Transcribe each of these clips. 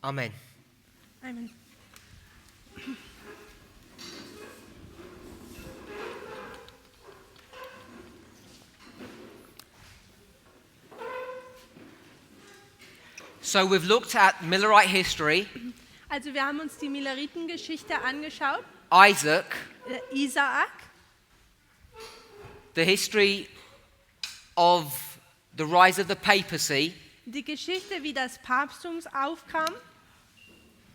Amen. Amen. So we've looked at Millerite history, Also wir haben uns die Milleritengeschichte angeschaut, Isaac, Isaak, the history of the rise of the papacy, die Geschichte, wie das Papsttum aufkam,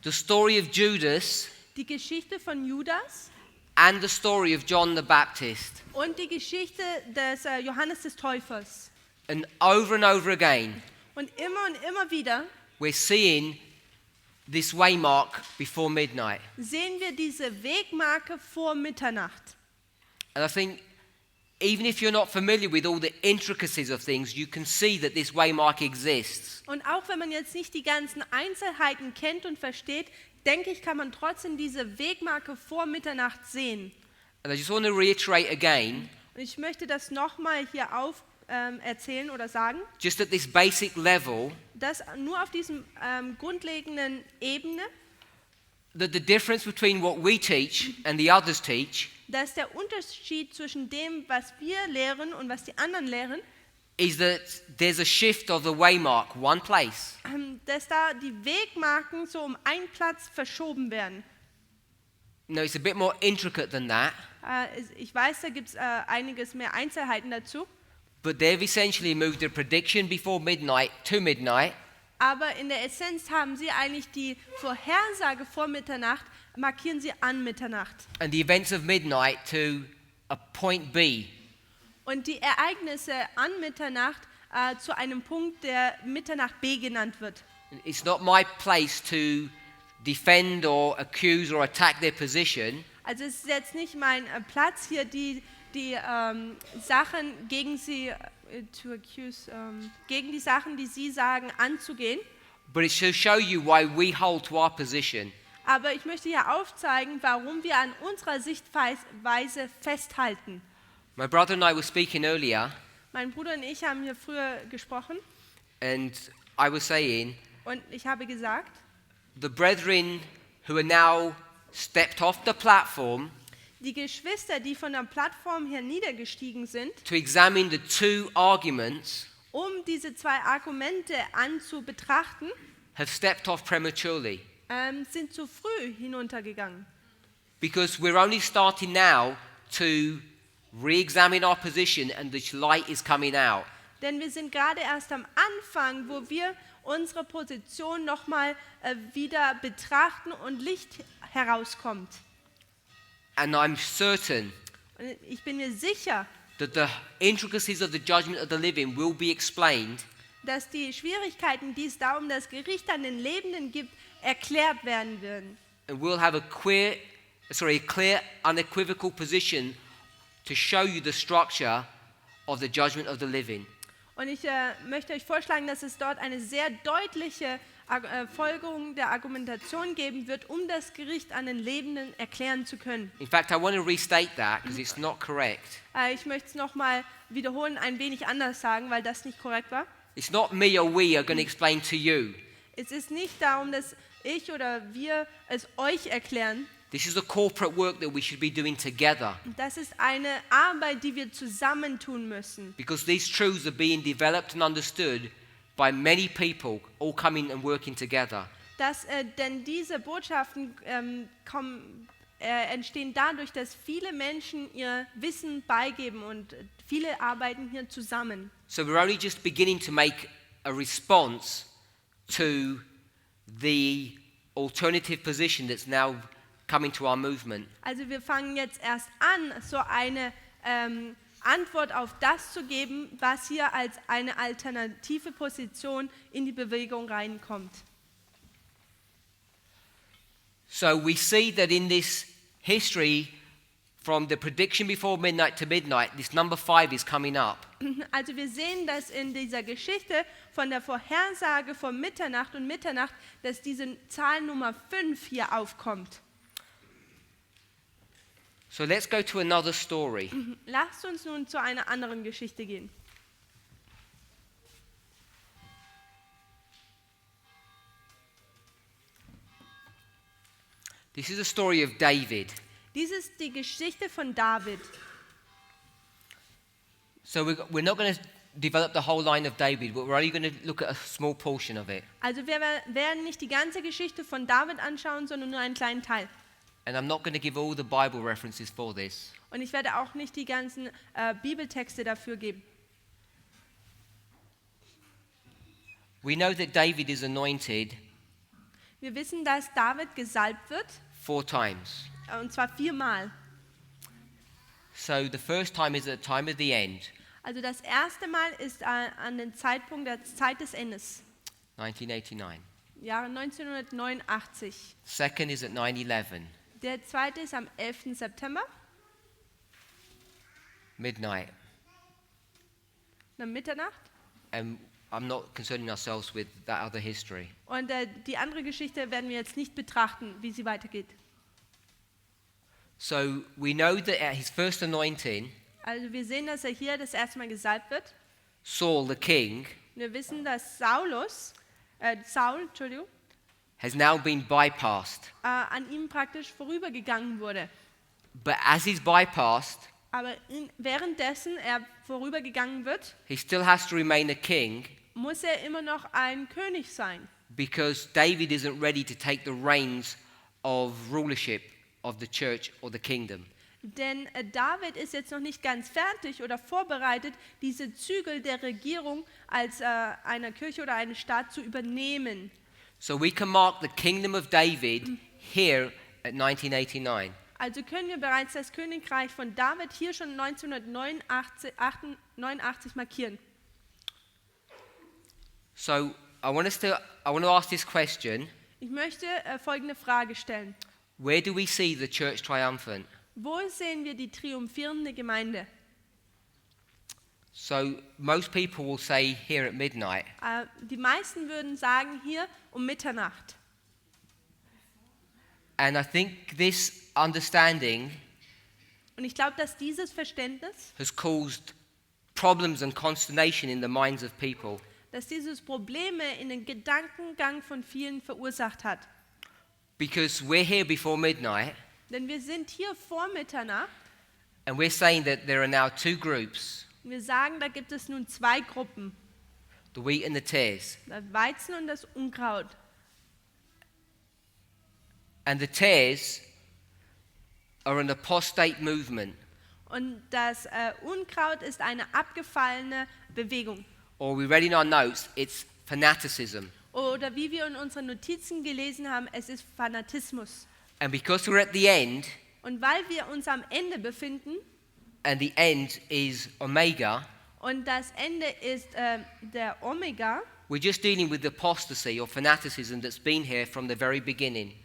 the story of Judas, die Geschichte von Judas and the story of John the Baptist. und die Geschichte des Johannes des Täufers. And over again, Und immer wieder we're seeing this waymark before midnight. sehen wir diese Wegmarke vor Mitternacht. And I think even if you're not familiar with all the intricacies of things, you can see that this waymark exists. Und auch wenn man jetzt nicht die ganzen Einzelheiten kennt und versteht, denke ich, kann man trotzdem diese Wegmarke vor Mitternacht sehen. And I just want to reiterate again, Und ich möchte das nochmal hier erzählen oder sagen, just at this basic level, dass nur auf diesem grundlegenden Ebene, that the difference between what we teach and the others teach dass der Unterschied zwischen dem, was wir lehren und was die anderen lehren, is that there's a shift of the waymark, one place. Dass da die Wegmarken so um einen Platz verschoben werden. No, it's a bit more intricate than that, Ich weiß, da gibt es einiges mehr Einzelheiten dazu, but they've essentially moved the prediction before midnight to midnight, aber in der Essenz haben sie eigentlich die Vorhersage vor Mitternacht, markieren sie an Mitternacht. and the events of midnight to a point B. Und die Ereignisse an Mitternacht zu einem Punkt, der Mitternacht B genannt wird. It's not my place to defend or accuse or attack their position, Also es ist jetzt nicht mein Platz hier, die Sachen gegen sie gegen die Sachen, die sie sagen, anzugehen. but it's to show you why we hold to our position. Aber ich möchte hier aufzeigen, warum wir an unserer Sichtweise festhalten. My brother and I were speaking earlier, Mein Bruder und ich haben hier früher gesprochen and I was saying, und ich habe gesagt, the brethren who are now stepped off the platform die Geschwister, die von der Plattform her niedergestiegen sind, to examine the two arguments um diese zwei Argumente betrachten, have stepped off prematurely, sind zu früh hinuntergegangen. because we're only starting now to re-examine our position and the light is coming out. Denn wir sind gerade erst am Anfang, wo wir unsere Position nochmal wieder betrachten und Licht herauskommt. And I'm certain Und ich bin mir sicher, that the intricacies of the judgment of the living will be explained dass die Schwierigkeiten, die es da um das Gericht an den Lebenden gibt, erklärt werden werden. and we'll have a clear, unequivocal position to show you the structure of the judgment of the living. Und ich möchte euch vorschlagen, dass es dort eine sehr deutliche Folgerung der Argumentation geben wird, um das Gericht an den Lebenden erklären zu können. In fact, I want to restate that because it's not correct. Ich möchte es nochmal wiederholen, ein wenig anders sagen, weil das nicht korrekt war. It's not me or we are going to explain to you. Es ist nicht darum, dass ich oder wir es euch erklären. This is a corporate work that we should be doing together, Das ist eine Arbeit, die wir zusammen tun müssen. because these truths are being developed and understood by many people all coming and working together. Denn diese Botschaften entstehen dadurch, dass viele Menschen ihr Wissen beigeben und viele arbeiten hier zusammen. So we're only just beginning to make a response to the alternative position that's now coming to our movement. Also wir fangen jetzt erst an, so eine Antwort auf das zu geben, was hier als eine alternative Position in die Bewegung reinkommt. So we see that in this history, from the prediction before midnight to midnight, this number 5 is coming up. Also wir sehen, dass in dieser Geschichte von der Vorhersage von Mitternacht und Mitternacht, dass diese Zahl Nummer 5 hier aufkommt. So let's go to another story. Lasst uns nun zu einer anderen Geschichte gehen. This is a story of David. Dies ist die Geschichte von David. So we're not going to develop the whole line of David, but we're only going to look at a small portion of it. Also wir werden nicht die ganze Geschichte von David anschauen, sondern nur einen kleinen Teil. And I'm not going to give all the Bible references for this. Und ich werde auch nicht die ganzen Bibeltexte dafür geben. We know that David is anointed Wir wissen, dass David gesalbt wird, 4 times. und zwar 4-mal. So the first time is at the time of the end, Also das erste Mal ist an den Zeitpunkt der Zeit des Endes, 1989. Jahre 1989. Second is at 9/11, Der zweite ist am 11. September, midnight. um Mitternacht. And I'm not concerning ourselves with that other history. Und die andere Geschichte werden wir jetzt nicht betrachten, wie sie weitergeht. So we know that at his first anointing, Also wir sehen, dass er hier das erste Mal gesalbt wird. Saul the king Wir wissen, dass Saul, has now been bypassed. an ihm praktisch vorübergegangen wurde. But as he's bypassed, Aber währenddessen er vorübergegangen wird, he still has to remain a king muss er immer noch ein König sein. because David isn't ready to take the reins of rulership of the church or the kingdom. Denn David ist jetzt noch nicht ganz fertig oder vorbereitet, diese Zügel der Regierung als einer Kirche oder einem Staat zu übernehmen. So we can mark the kingdom of David here at 1989. Also können wir bereits das Königreich von David hier schon 1989 markieren. So I want to ask this question: Ich möchte folgende Frage stellen. where do we see the church triumphant? Wo sehen wir die triumphierende Gemeinde? So most people will say here at midnight. Die meisten würden sagen hier um Mitternacht. And I think this understanding Und ich glaube, dass dieses Verständnis, has caused problems and consternation in the minds of people. dass dieses Probleme in den Gedankengang von vielen verursacht hat. Because we're here before midnight Denn wir sind hier vor Mitternacht and we're saying that there are now 2 groups, und wir sagen, da gibt es nun 2 Gruppen, the wheat and the tares. das Weizen und das Unkraut. And the tares are an apostate movement, Und das Unkraut ist eine abgefallene Bewegung. or we read in our notes, it's fanaticism. Oder wie wir in unseren Notizen gelesen haben, es ist Fanatismus. And because we're at the end, Und weil wir uns am Ende befinden and the end is Omega, und das Ende ist der Omega, we're just dealing with the apostasy or fanaticism that's been here from the very beginning.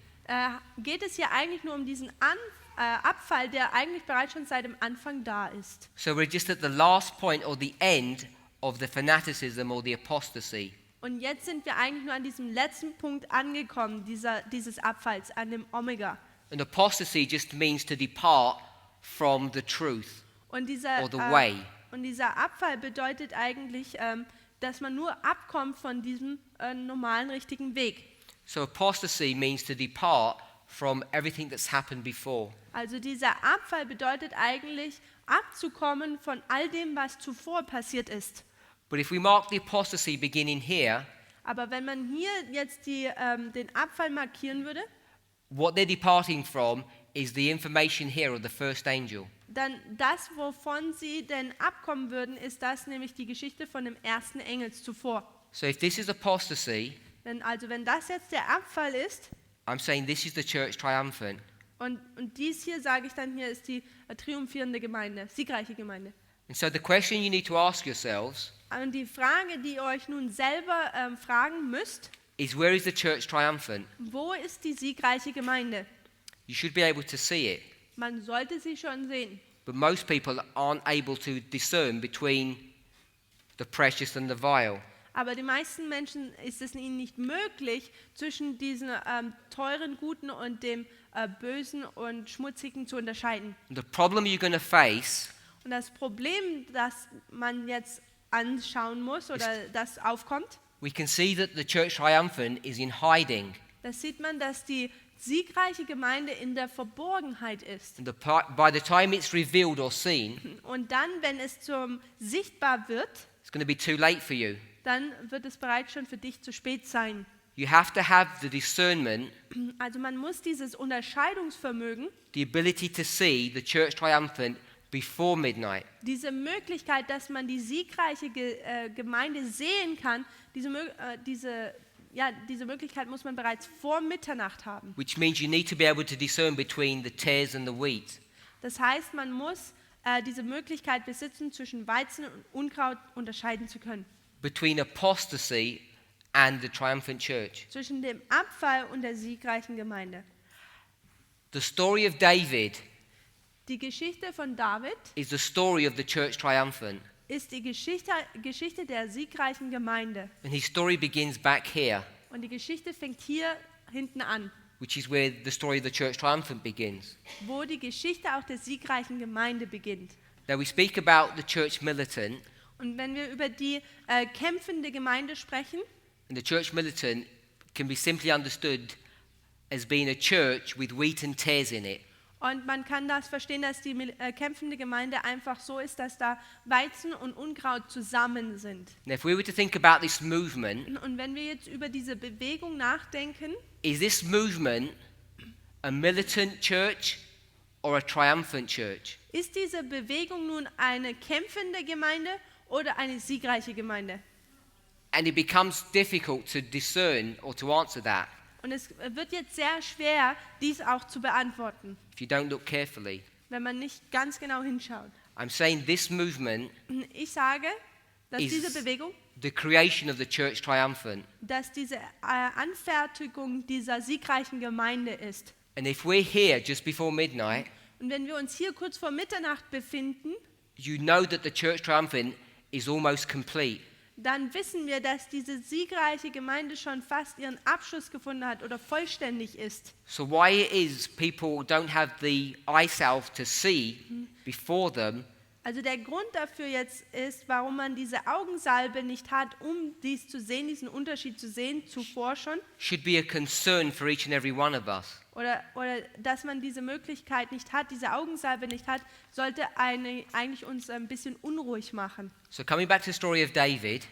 geht es hier eigentlich nur um diesen Abfall, der eigentlich bereits schon seit dem Anfang da ist. So we're just at the last point or the end of the fanaticism or the apostasy. Und jetzt sind wir eigentlich nur an diesem letzten Punkt angekommen, dieses Abfalls, an dem Omega. And apostasy just means to depart from the truth Und dieser, or the way. und dieser Abfall bedeutet eigentlich, dass man nur abkommt von diesem normalen, richtigen Weg. So apostasy means to depart from everything that's happened before. Also dieser Abfall bedeutet eigentlich, abzukommen von all dem, was zuvor passiert ist. But if we mark the apostasy beginning here, Aber wenn man hier jetzt den Abfall markieren würde, what they're departing from is the information here of the first angel. dann das, wovon sie denn abkommen würden, ist das nämlich die Geschichte von dem ersten Engel zuvor. So if this is apostasy, Also wenn das jetzt der Abfall ist, I'm saying this is the church triumphant. und dies hier, sage ich dann, hier ist die triumphierende Gemeinde, siegreiche Gemeinde. And so the question you need to ask yourselves Und die Frage, die ihr euch nun selber fragen müsst, is, where is the church triumphant? wo ist die siegreiche Gemeinde? You should be able to see it, Man sollte sie schon sehen. but most people aren't able to discern between the precious and the vile. Aber die meisten Menschen ist es ihnen nicht möglich, zwischen diesen teuren Guten und dem Bösen und Schmutzigen zu unterscheiden. And the problem you're going to face Und das Problem, das man jetzt anschauen muss oder das aufkommt, we can see that the church triumphant is in hiding. da sieht man, dass die siegreiche Gemeinde in der Verborgenheit ist. And by the time it's revealed or seen, Und dann, wenn es zum sichtbar wird, it's going to be too late for you. dann wird es bereits schon für dich zu spät sein. You have to have the discernment, Also man muss dieses Unterscheidungsvermögen, the ability to see the church triumphant before midnight. diese Möglichkeit, dass man die siegreiche Gemeinde sehen kann, diese Möglichkeit muss man bereits vor Mitternacht haben. Which means you need to be able to discern between the tares and the wheat. Das heißt, man muss diese Möglichkeit besitzen, zwischen Weizen und Unkraut unterscheiden zu können. Between apostasy and the triumphant church. Zwischen dem Abfall und der siegreichen Gemeinde. The story of David Die Geschichte von David is the story of the church triumphant. ist die Geschichte der siegreichen Gemeinde. And his story begins back here, Und die Geschichte fängt hier hinten an, which is where the story of the church triumphant begins. wo die Geschichte auch der siegreichen Gemeinde beginnt. Now we speak about the church militant, Und wenn wir über die kämpfende Gemeinde sprechen, and the church militant can be simply understood as being a church with wheat and tares in it. und man kann das verstehen, dass die kämpfende Gemeinde einfach so ist, dass da Weizen und Unkraut zusammen sind. Now if we were to think about this movement, Und wenn wir jetzt über diese Bewegung nachdenken, is this movement a militant church or a triumphant church? ist diese Bewegung nun eine kämpfende Gemeinde oder eine siegreiche Gemeinde? And it becomes difficult to discern or to answer that Und es wird jetzt sehr schwer, dies auch zu beantworten, if you don't look carefully. wenn man nicht ganz genau hinschaut. I'm saying this movement Ich sage, dass is diese Bewegung, the creation of the church triumphant. dass diese Anfertigung dieser siegreichen Gemeinde ist. And if we're here just before midnight, Und wenn wir uns hier kurz vor Mitternacht befinden, you know that the church triumphant is almost complete. dann wissen wir, dass diese siegreiche Gemeinde schon fast ihren Abschluss gefunden hat oder vollständig ist. So why it is people don't have the eye salve to see before them Also der Grund dafür jetzt ist, warum man diese Augensalbe nicht hat, um dies zu sehen, diesen Unterschied zu sehen, zuvor schon, should be a concern for each and every one of us. oder dass man diese Möglichkeit nicht hat, diese Augensalbe nicht hat, sollte eigentlich uns ein bisschen unruhig machen. So coming back to the story of David,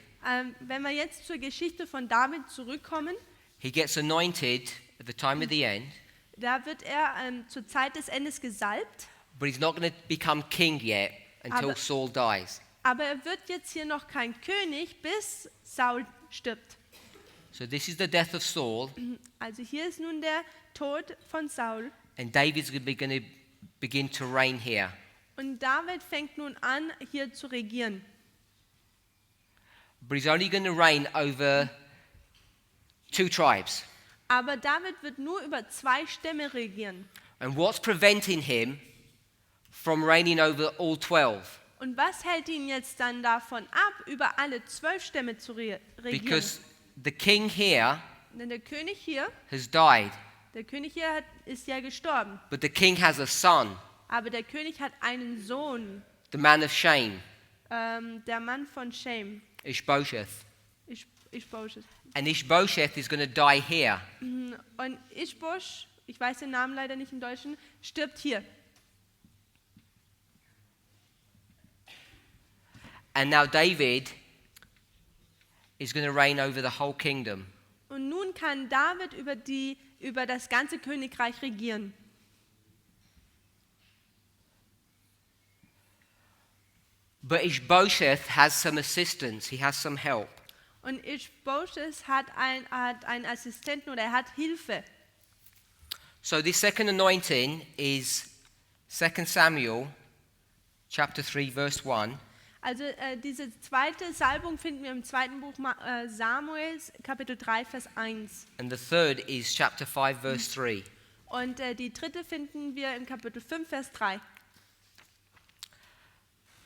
Wenn wir jetzt zur Geschichte von David zurückkommen, he gets anointed at the time of the end, da wird er zur Zeit des Endes gesalbt, but he's not going to become king yet until Aber- Saul dies. aber er wird jetzt hier noch kein König, bis Saul stirbt. So this is the death of Saul, Also hier ist nun der Tod von Saul. and David's going to begin to reign here. Und David fängt nun an, hier zu regieren. But he's only going to reign over 2 tribes. Aber David wird nur über 2 Stämme regieren. And what's preventing him from reigning over all 12? Und was hält ihn jetzt dann davon ab, über alle 12 Stämme zu regieren? Because the king here Denn der König hier, has died, ist ja gestorben. but the king has a son, Aber der König hat einen Sohn, the man of shame, der Mann von Shem. Ishbosheth. Ishbosheth. And Ishbosheth is going to die here. Und Ishbosh, ich weiß den Namen leider nicht im Deutschen, stirbt hier. And now David is going to reign over the whole kingdom. Und nun kann David über das ganze Königreich regieren. But Ishbosheth has some assistance, he has some help. Und Ishbosheth hat einen Assistenten oder er hat Hilfe. So this second anointing is 2 Samuel chapter 3 verse 1. Also diese zweite Salbung finden wir im zweiten Buch Samuels, Kapitel 3, Vers 1. And the third is chapter 5 verse 3. Und die dritte finden wir in Kapitel 5, Vers 3.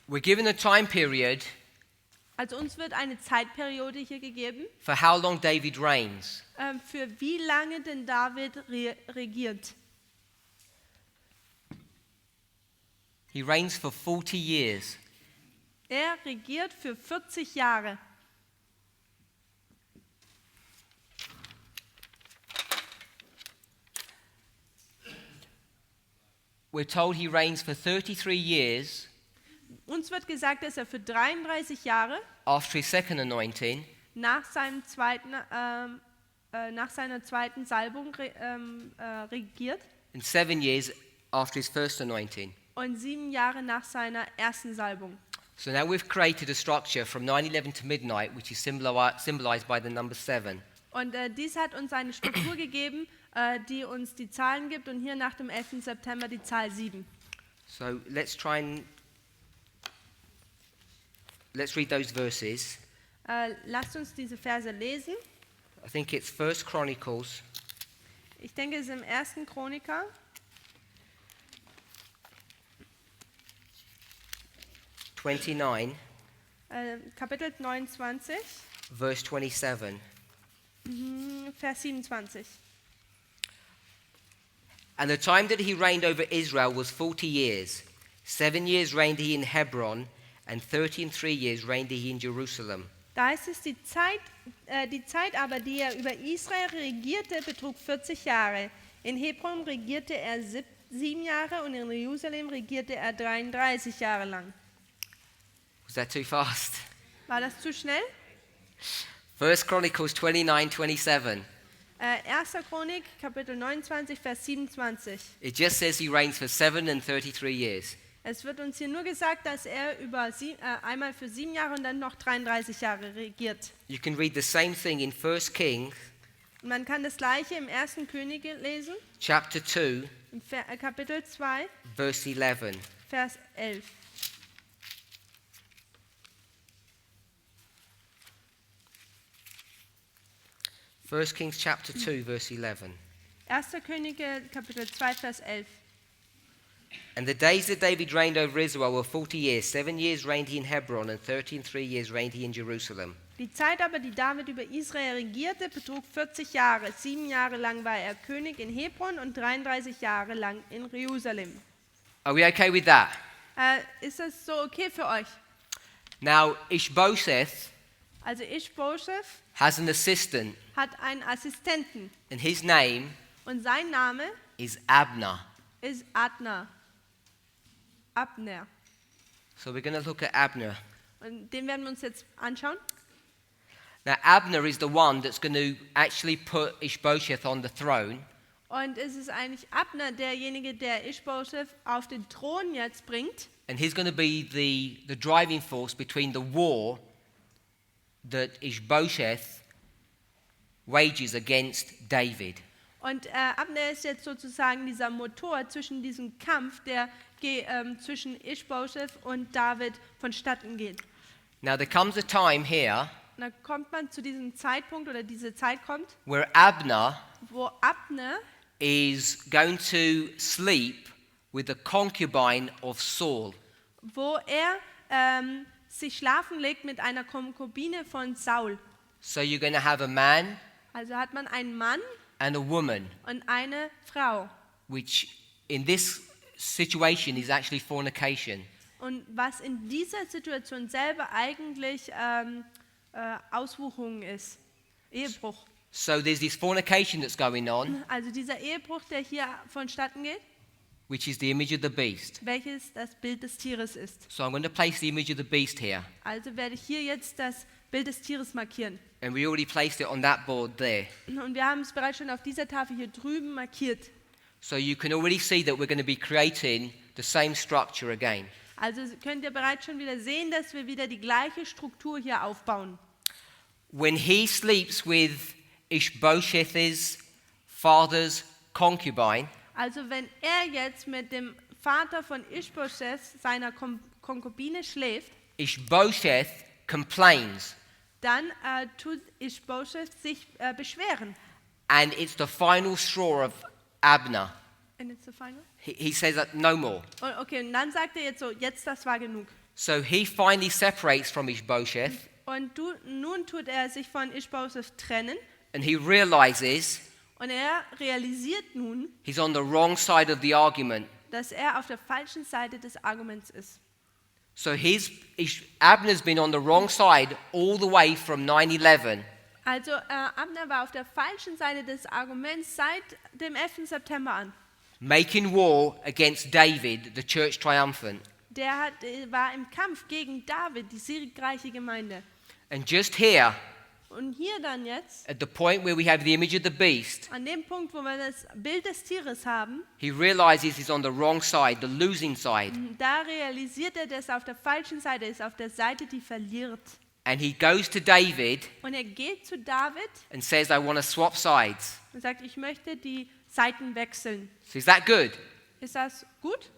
We're given a time period Also uns wird eine Zeitperiode hier gegeben, for how long David reigns. für wie lange denn David regiert. He reigns for 40 years. Er regiert für 40 Jahre. we're told he reigns for 33 years Uns wird gesagt, dass er für 33 Jahre after his second anointing, nach seiner zweiten Salbung regiert and 7 years after his first anointing. und 7 Jahre nach seiner ersten Salbung. So now we've created a structure from 9/11 to midnight, which is symbolized by the number 7. Und dies hat uns eine Struktur gegeben, die uns die Zahlen gibt und hier nach dem 11. September die Zahl 7. So let's read those verses. Lasst uns diese Verse lesen. I think it's 1 Chronicles Ich denke, es ist im 1. Chroniker, 29, Kapitel 29, verse 27. Vers 27. And the time that he reigned over Israel was 40 years. 7 years reigned he in Hebron, and 3 years reigned he in Jerusalem. Da heißt es, die Zeit aber, die er über Israel regierte, betrug 40 Jahre. In Hebron regierte er 7 Jahre und in Jerusalem regierte er 33 Jahre lang. Was that too fast? War das zu schnell? 1 Chronicles 29, 27. 1. Chronik, Kapitel 29, Vers 27. It just says he reigns for 7 and 33 years. Es wird uns hier nur gesagt, dass er einmal für 7 Jahre und dann noch 33 Jahre regiert. You can read the same thing in 1 Kings Und man kann das Gleiche im 1. Könige lesen, chapter 2, im Kapitel 2, verse 11. Vers 11. First Kings chapter 2, verse 11. 1. Könige, Kapitel 2, Vers 11. And the days that David reigned over Israel were 40 years. 7 years reigned he in Hebron, and 3 years reigned he in Jerusalem. Die Zeit aber, die David über Israel regierte, betrug 40 Jahre. 7 Jahre lang war er König in Hebron und 33 Jahre lang in Jerusalem. Are we okay with that? Ist das so okay für euch? Now, Ishbosheth Also Ishbosheth has an assistant, hat einen Assistenten and his name und sein Name is Abner. ist Abner. So we're going to look at Abner. Und den werden wir uns jetzt anschauen. Now, Abner is the one that's going to actually put Ishbosheth on the throne. Und es ist eigentlich Abner derjenige, der Ishbosheth auf den Thron jetzt bringt. And he's going to be the driving force between the war that Ishbosheth wages against David. Und Abner ist jetzt sozusagen dieser Motor zwischen diesem Kampf, der zwischen Ishbosheth und David vonstatten geht. Now there comes a time here Und da kommt man zu diesem Zeitpunkt, oder diese Zeit kommt, where Abner wo Abner is going to sleep with the concubine of Saul. wo er sich schlafen legt mit einer Konkubine von Saul. So you're going to have a man Also hat man einen Mann and a woman, und eine Frau. which in this situation is actually fornication. Und was in dieser Situation selber eigentlich Auswucherung ist. Ehebruch. So there's this fornication that's going on, Also dieser Ehebruch, der hier vonstatten geht, which is the image of the beast. welches das Bild des Tieres ist. So I'm going to place the image of the beast here. Also werde ich hier jetzt das Bild des Tieres markieren. And we already placed it on that board there. Und wir haben es bereits schon auf dieser Tafel hier drüben markiert. So you can already see that we're going to be creating the same structure again. Also könnt ihr bereits schon wieder sehen, dass wir wieder die gleiche Struktur hier aufbauen. When he sleeps with Ishbosheth's father's concubine, Also wenn er jetzt mit dem Vater von Ishbosheth, seiner Konkubine, schläft, Ishbosheth complains. dann tut Ishbosheth sich beschweren. And it's the final straw of Abner. And it's the final? He says that no more. Okay, und dann sagt er jetzt so, jetzt das war genug. So he finally separates from Ishbosheth, Und nun tut er sich von Ishbosheth trennen and he realizes und er realisiert nun, he's on the wrong side of the argument. dass er auf der falschen Seite des Arguments ist. So Abner's been on the wrong side all the way from 9/11. Also Abner war auf der falschen Seite des Arguments seit dem 11. September an. making war against David, the church triumphant. War im Kampf gegen David, die siegreiche Gemeinde. And just here, Und hier dann jetzt, at the point where we have the image of the beast, an dem Punkt, wo wir das Bild des Tieres haben, he realizes he's on the wrong side, the losing side. da realisiert er, dass er auf der falschen Seite ist, auf der Seite, die verliert. And he goes to David Und er geht zu David and says, I want to swap sides. und sagt, ich möchte die Seiten wechseln. So is that good? Ist das gut?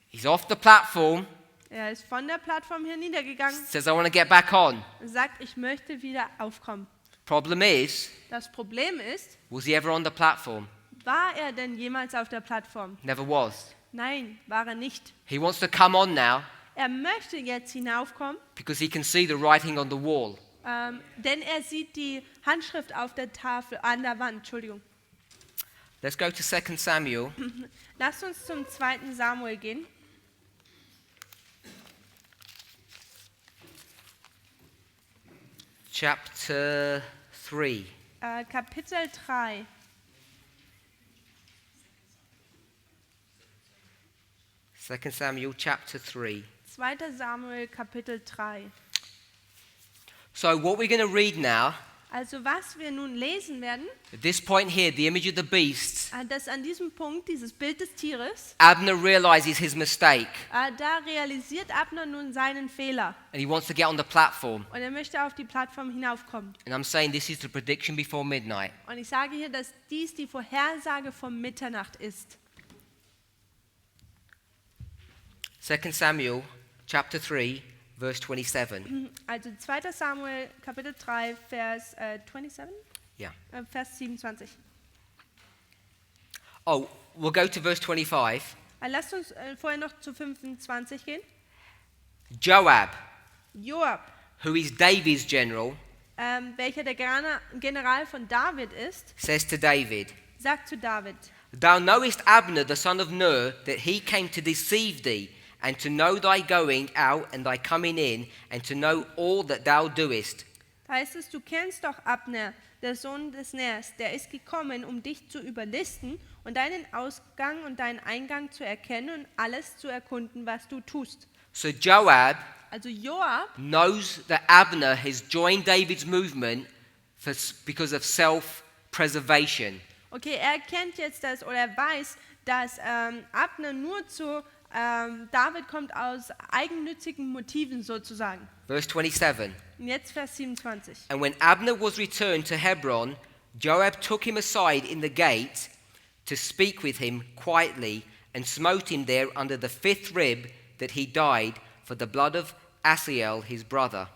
He's off the platform, Er ist von der Plattform hier niedergegangen says, I want to get back on. und sagt, ich möchte wieder aufkommen. Problem is, Das Problem ist, was he ever on the platform? war er denn jemals auf der Plattform? Never was. Nein, war er nicht. He wants to come on now Er möchte jetzt hinaufkommen, because he can see the writing on the wall. denn er sieht die Handschrift auf der Tafel, an der Wand, Entschuldigung. Let's go to 2 Samuel Lasst uns zum 2. Samuel gehen. chapter 3. Kapitel 3. Second Samuel chapter 3. 2. Samuel, Kapitel 3. So what we're going to read now, Also was wir nun lesen werden, at this point here, the image of the beast, dass an diesem Punkt, dieses Bild des Tieres, Abner realizes his mistake da realisiert Abner nun seinen Fehler and he wants to get on the platform. und er möchte auf die Plattform hinaufkommen. And I'm saying this is the prediction before midnight. Und ich sage hier, dass dies die Vorhersage von Mitternacht ist. 2 Samuel chapter 3 verse 27. Also 2. Samuel, Kapitel 3, Vers 27? Yeah. Vers 27. Oh, we'll go to verse 25. Lasst uns vorher noch zu 25 gehen. Joab, Joab, who is David's general, welcher der General von David ist, says to David, sagt zu David, Thou knowest Abner the son of Ner, that he came to deceive thee, and to know thy going out and thy coming in, and to know all that thou doest. da heißt es, du kennst doch Abner, der Sohn des Ners, der ist gekommen, um dich zu überlisten und deinen Ausgang und deinen Eingang zu erkennen und alles zu erkunden, was du tust. So Joab Also Joab knows that Abner has joined David's movement because of self-preservation. Okay, er kennt jetzt das oder er weiß, dass Abner nur zu David kommt aus eigennützigen Motiven sozusagen. Verse 27. Und jetzt Vers 27. And when Abner was returned to Hebron, Joab took him aside in the gate to speak with him quietly, and smote him there under the 5th rib, that he died for the blood of Asahel his brother.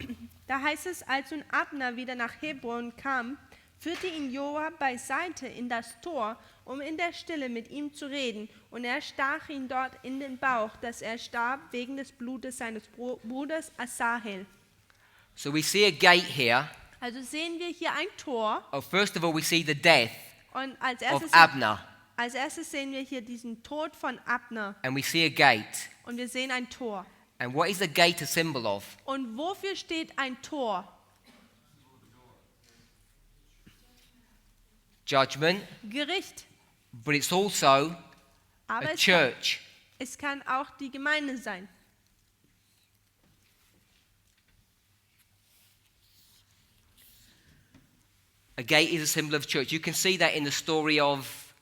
Da heißt es, als nun Abner wieder nach Hebron kam, führte ihn Joab beiseite in das Tor, um in der Stille mit ihm zu reden, und er stach ihn dort in den Bauch, dass er starb wegen des Blutes seines Bruders Asahel. So we see a gate here. Also sehen wir hier ein Tor, Oh, first of all, we see the death und als of erstes, Abner, sehen wir hier diesen Tod von Abner, and we see a gate. und wir sehen ein Tor. And what is the gate a symbol of? Und wofür steht ein Tor? Judgment, Gericht. but it's also Aber a es church. kann auch die Gemeinde sein. A gate is a symbol of church. You can see that in the story of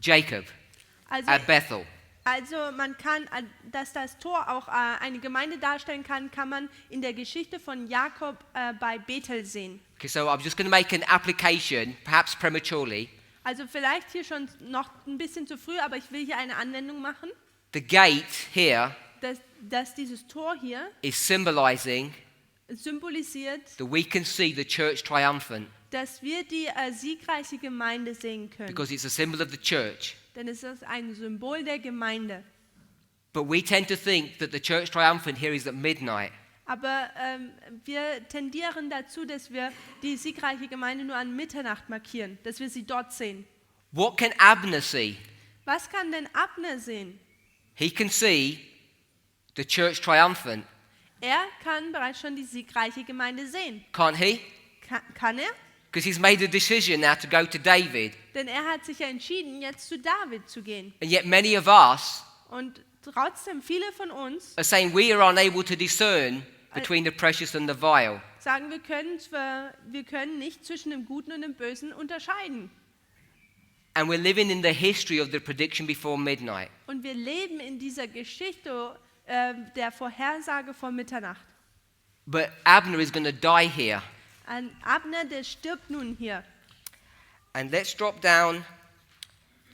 Jacob Also, at Bethel. also man kann, dass das Tor auch eine Gemeinde darstellen kann, kann man in der Geschichte von Jakob bei Bethel sehen. Okay, so I'm just going to make an application, perhaps prematurely. Also vielleicht hier schon noch ein bisschen zu früh, aber ich will hier eine Anwendung machen, The gate here dass dieses Tor hier is symbolizing symbolisiert, that we can see the church triumphant dass wir die siegreiche Gemeinde sehen können. because it's a symbol of the church. Denn es ist ein Symbol der Gemeinde. But we tend to think that the church triumphant here is at midnight. Aber wir tendieren dazu, dass wir die siegreiche Gemeinde nur an Mitternacht markieren, dass wir sie dort sehen. What can Abner see? Was kann denn Abner sehen? He can see the church triumphant, Er kann bereits schon die siegreiche Gemeinde sehen. can't he? Kann er? Because he's made a decision now to go to David. Denn er hat sich ja entschieden, jetzt zu David zu gehen. And yet many of us Und trotzdem, viele von uns are saying we are unable to discern between the precious and the vile. sagen, wir können nicht zwischen dem Guten und dem Bösen unterscheiden. And we're living in the history of the prediction before midnight. Und wir leben in dieser Geschichte der Vorhersage vor Mitternacht. But Abner is going to die here. Ein Abner, der stirbt nun hier. And let's drop down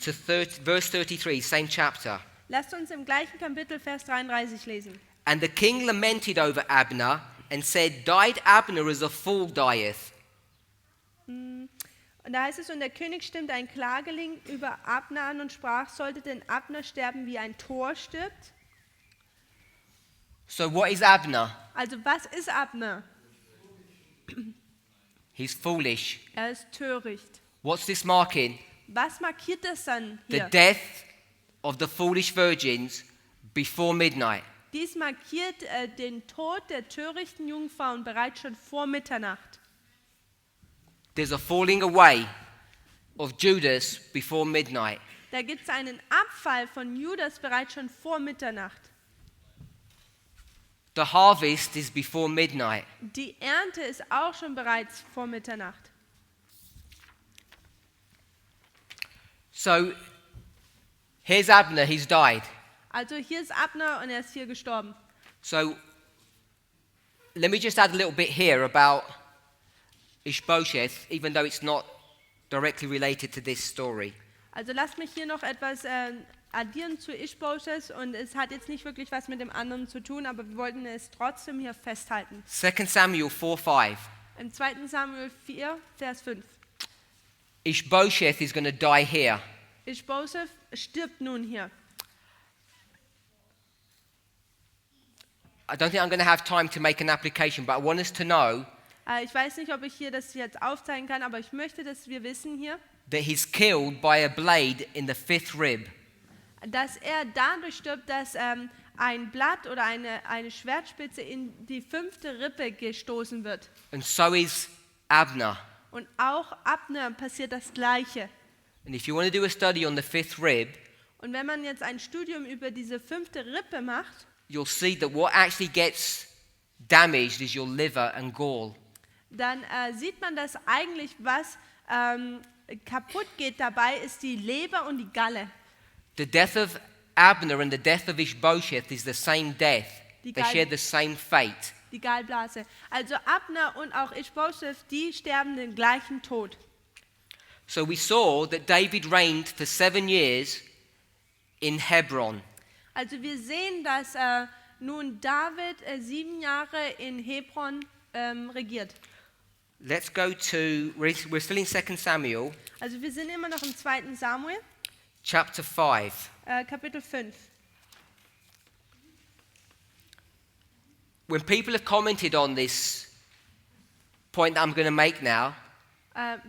to verse 33, same chapter. Lasst uns im gleichen Kapitel Vers 33 lesen. And the king lamented over Abner and said, Died Abner as a fool dieth? Und da heißt es, und der König stimmte ein Klagelied über Abner an und sprach, sollte denn Abner sterben, wie ein Tor stirbt? So what is Abner? Also was ist Abner? He's foolish. Er ist töricht. What's this marking? Was markiert das dann The hier? death of the foolish virgins before midnight. Dies markiert den Tod der törichten Jungfrauen bereits schon vor Mitternacht. There's a falling away of Judas before midnight. Da gibt es einen Abfall von Judas bereits schon vor Mitternacht. The harvest is before midnight. Die Ernte ist auch schon bereits vor Mitternacht. So here's Abner, he's died. Also hier ist Abner und er ist hier gestorben. So let me just add a little bit here about Ishbosheth, even though it's not directly related to this story. Also lasst mich hier noch etwas addieren zu Ishbosheth und es hat jetzt nicht wirklich was mit dem anderen zu tun, aber wir wollten es trotzdem hier festhalten. 2 Samuel 4:5. Im 2. Samuel 4, Vers 5. Ishbosheth is going to die here. Ishbosheth stirbt nun hier. I don't think I'm going to have time to make an application, but I want us to know Ich weiß nicht, ob ich hier das jetzt aufzeigen kann, aber ich möchte, dass wir wissen hier, that he's killed by a blade in the 5th rib. dass er dadurch stirbt, dass ein Blatt oder eine Schwertspitze in die 5. Rippe gestoßen wird. And so is Abner. Und auch Abner passiert das Gleiche. And if you want to do a study on the 5th rib, Und wenn man jetzt ein Studium über diese 5. Rippe macht, you'll see that what actually gets damaged is your liver and gall. dann sieht man, dass eigentlich was kaputt geht dabei, ist die Leber und die Galle. The death of Abner and the death of Ishbosheth is the same death. Die They share the same fate. Die Gallblase. Also Abner und auch Ishbosheth, die sterben den gleichen Tod. So we saw that David reigned for 7 years in Hebron. Also wir sehen, dass nun David 7 Jahre in Hebron regiert. Let's go to, we're still in 2 Samuel, Also wir sind immer noch im 2. Samuel, chapter 5. Kapitel 5. When people have commented on this point that I'm going to make now,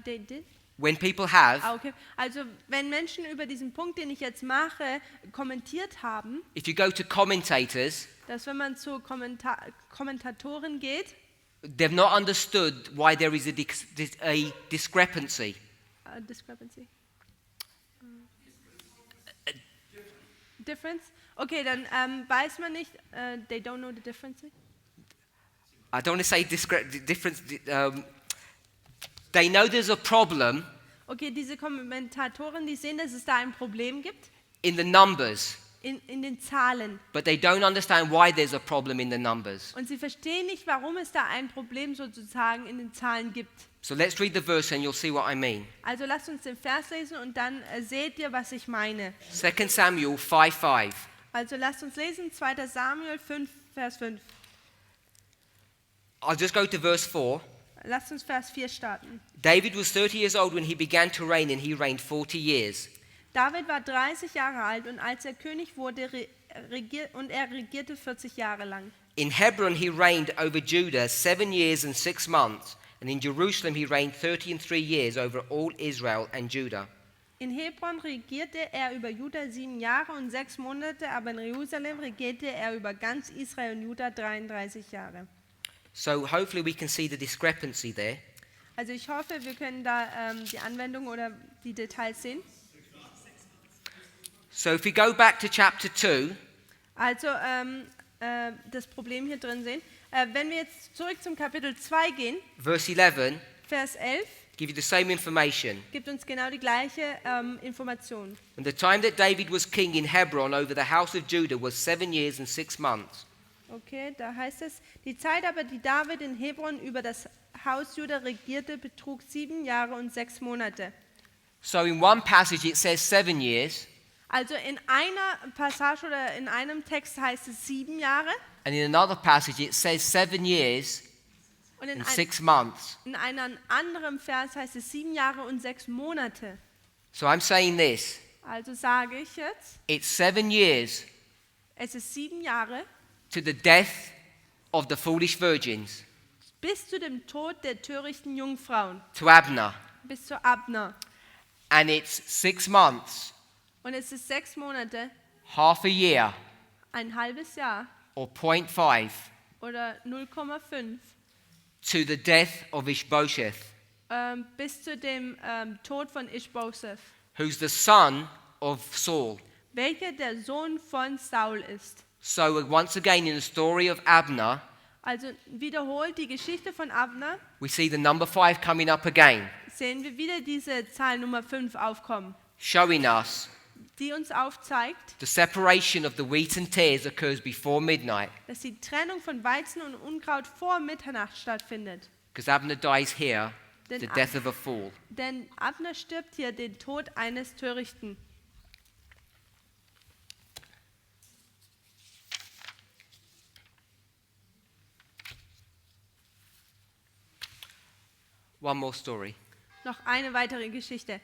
They did? when people have, Okay. Also wenn Menschen über diesen Punkt, den ich jetzt mache, kommentiert haben, if you go to commentators, dass wenn man zu Kommentatoren geht, they've not understood why there is a discrepancy. Discrepancy. Difference? Okay, dann weiß man nicht, they don't know the difference. I don't want to say difference. They know there's a problem Okay, diese Kommentatoren, die sehen, dass es da ein Problem gibt in the numbers, in den Zahlen. but they don't understand why there's a problem in the numbers. Und sie verstehen nicht, warum es da ein Problem sozusagen in den Zahlen gibt. So let's read the verse and you'll see what I mean. Also lasst uns den Vers lesen und dann seht ihr, was ich meine. 2 Samuel 5:5. Also lasst uns lesen, 2. Samuel 5, Vers 5. I'll just go to verse 4. Lasst uns Vers 4 starten. David was 30 years old when he began to reign, and he reigned 40 years. David war 30 Jahre alt und als er König wurde, er regierte 40 Jahre lang. In Hebron he reigned over Judah 7 years and 6 months, and in Jerusalem he reigned 30 and 3 years over all Israel and Judah. In Hebron regierte er über Juda 7 Jahre und 6 Monate, aber in Jerusalem regierte er über ganz Israel und Juda 33 Jahre. So hopefully we can see the discrepancy there. Also ich hoffe, wir können da die Anwendung oder die Details sehen. So if we go back to chapter 2, Also das Problem hier drin sehen. Wenn wir jetzt zurück zum Kapitel 2 gehen, verse 11, Vers 11, give you the same information. gibt uns genau die gleiche Information. And the time that David was king in Hebron over the house of Judah was 7 years and 6 months. Okay, da heißt es, die Zeit aber, die David in Hebron über das Haus Juda regierte, betrug 7 Jahre und 6 Monate. So in one passage it says 7 years, Also in einer Passage oder in einem Text heißt es 7 Jahre and in another passage it says 7 years und and 6 months. in einem anderen Vers heißt es 7 Jahre und 6 Monate. So I'm saying this, Also sage ich jetzt, it's 7 years es ist 7 Jahre to the death of the foolish virgins, bis zu dem Tod der törichten Jungfrauen, to Abner, bis zu Abner. and it's 6 months, Und es ist 6 Monate, half a year, ein halbes Jahr or 0.5 oder 0,5 to the death of Ishbosheth, bis zu dem Tod von Ishbosheth, who's the son of Saul. welcher der Sohn von Saul ist. So once again in the story of Abner, Also wiederholt die Geschichte von Abner, we see the number 5 coming up again, sehen wir wieder diese Zahl Nummer 5 aufkommen, showing us die uns aufzeigt, the separation of the wheat and tares occurs before midnight, dass die Trennung von Weizen und Unkraut vor Mitternacht stattfindet. because Abner dies here, Then the death of a fool. Denn Abner stirbt hier den Tod eines Törichten. One more story. Noch eine weitere Geschichte.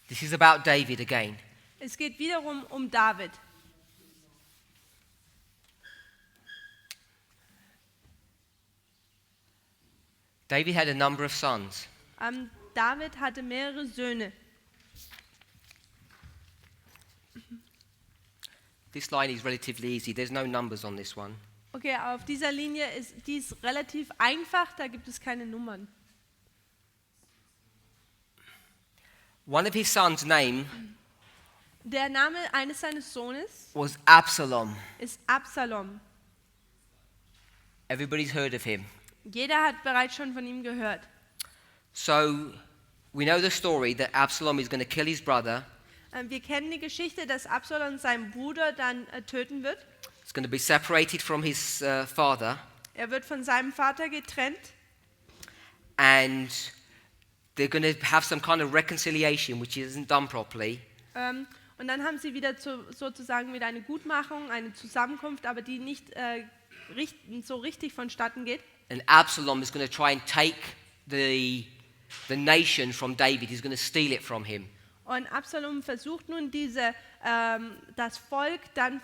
This is about David again. Es geht wiederum um David. David had a number of sons. David hatte mehrere Söhne. This line is relatively easy. There's no numbers on this one. Okay, auf dieser Linie ist dies relativ einfach, da gibt es keine Nummern. One of his sons' name Der Name eines seines Sohnes was Absalom. ist Absalom. Everybody's heard of him. Jeder hat bereits schon von ihm gehört. So we know the story that Absalom is going to kill his brother. Wir kennen die Geschichte, dass Absalom seinen Bruder dann töten wird. He's going to be separated from his father, Er wird von seinem Vater getrennt. and they're going to have some kind of reconciliation, which isn't done properly. Und dann haben sie wieder sozusagen wieder eine Gutmachung, eine Zusammenkunft, aber die nicht so richtig vonstatten geht. And Absalom is going to try and take the nation from David. He's going to steal it from him. Und Absalom versucht nun das Volk dann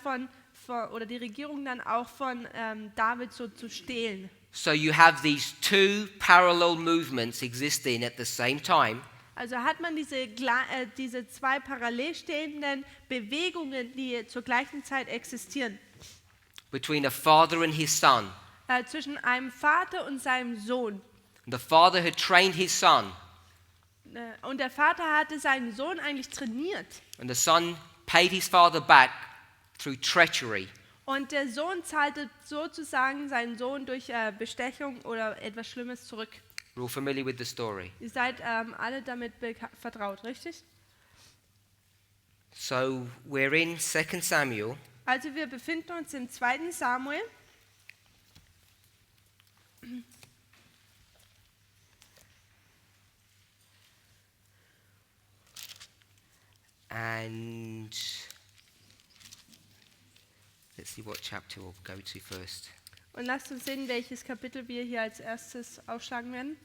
oder die Regierung dann auch von David so zu stehlen. So you have these two parallel movements existing at the same time. Also hat man diese zwei parallel stehenden Bewegungen, die zur gleichen Zeit existieren. Between a father and his son. Zwischen einem Vater und seinem Sohn. The father had trained his son, Und der Vater hatte seinen Sohn eigentlich trainiert. and the son paid his father back through treachery. Und der Sohn zahlte sozusagen seinen Sohn durch Bestechung oder etwas Schlimmes zurück. We're all familiar with the story. Ihr seid alle damit vertraut, richtig? So we're in 2 Samuel, Also wir befinden uns im 2. Samuel. and let's see what chapter we'll go to first. Und lasst uns sehen, welches Kapitel wir hier als erstes aufschlagen werden.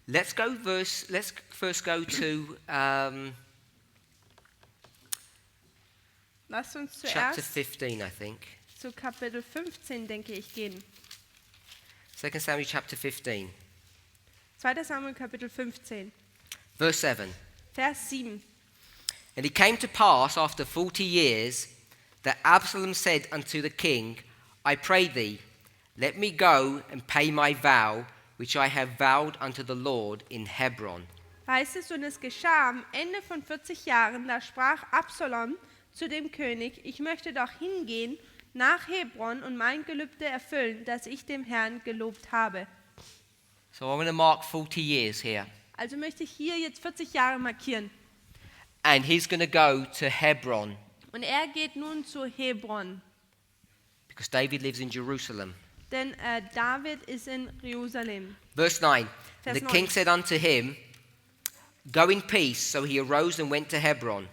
Let's first go to Lasst uns chapter zuerst 15, I think. zu Kapitel 15, denke ich, gehen. 2 Samuel chapter 15. 2. Samuel Kapitel 15, Verse 7. Vers 7. And it came to pass after 40 years that Absalom said unto the king, I pray thee, let me go and pay my vow, which I have vowed unto the Lord in Hebron. Heißt es, und es geschah am Ende von 40 Jahren, da sprach Absalom zu dem König, ich möchte doch hingehen nach Hebron und mein Gelübde erfüllen, das ich dem Herrn gelobt habe. So I'm going to mark 40 years here. Also möchte ich hier jetzt 40 Jahre markieren. And he's going to go to Hebron Und er geht nun zu Hebron, because David lives in Jerusalem. denn David ist in Jerusalem. Verse 9. Vers And the 9. king said unto him, Go in peace. So he arose and went to Hebron.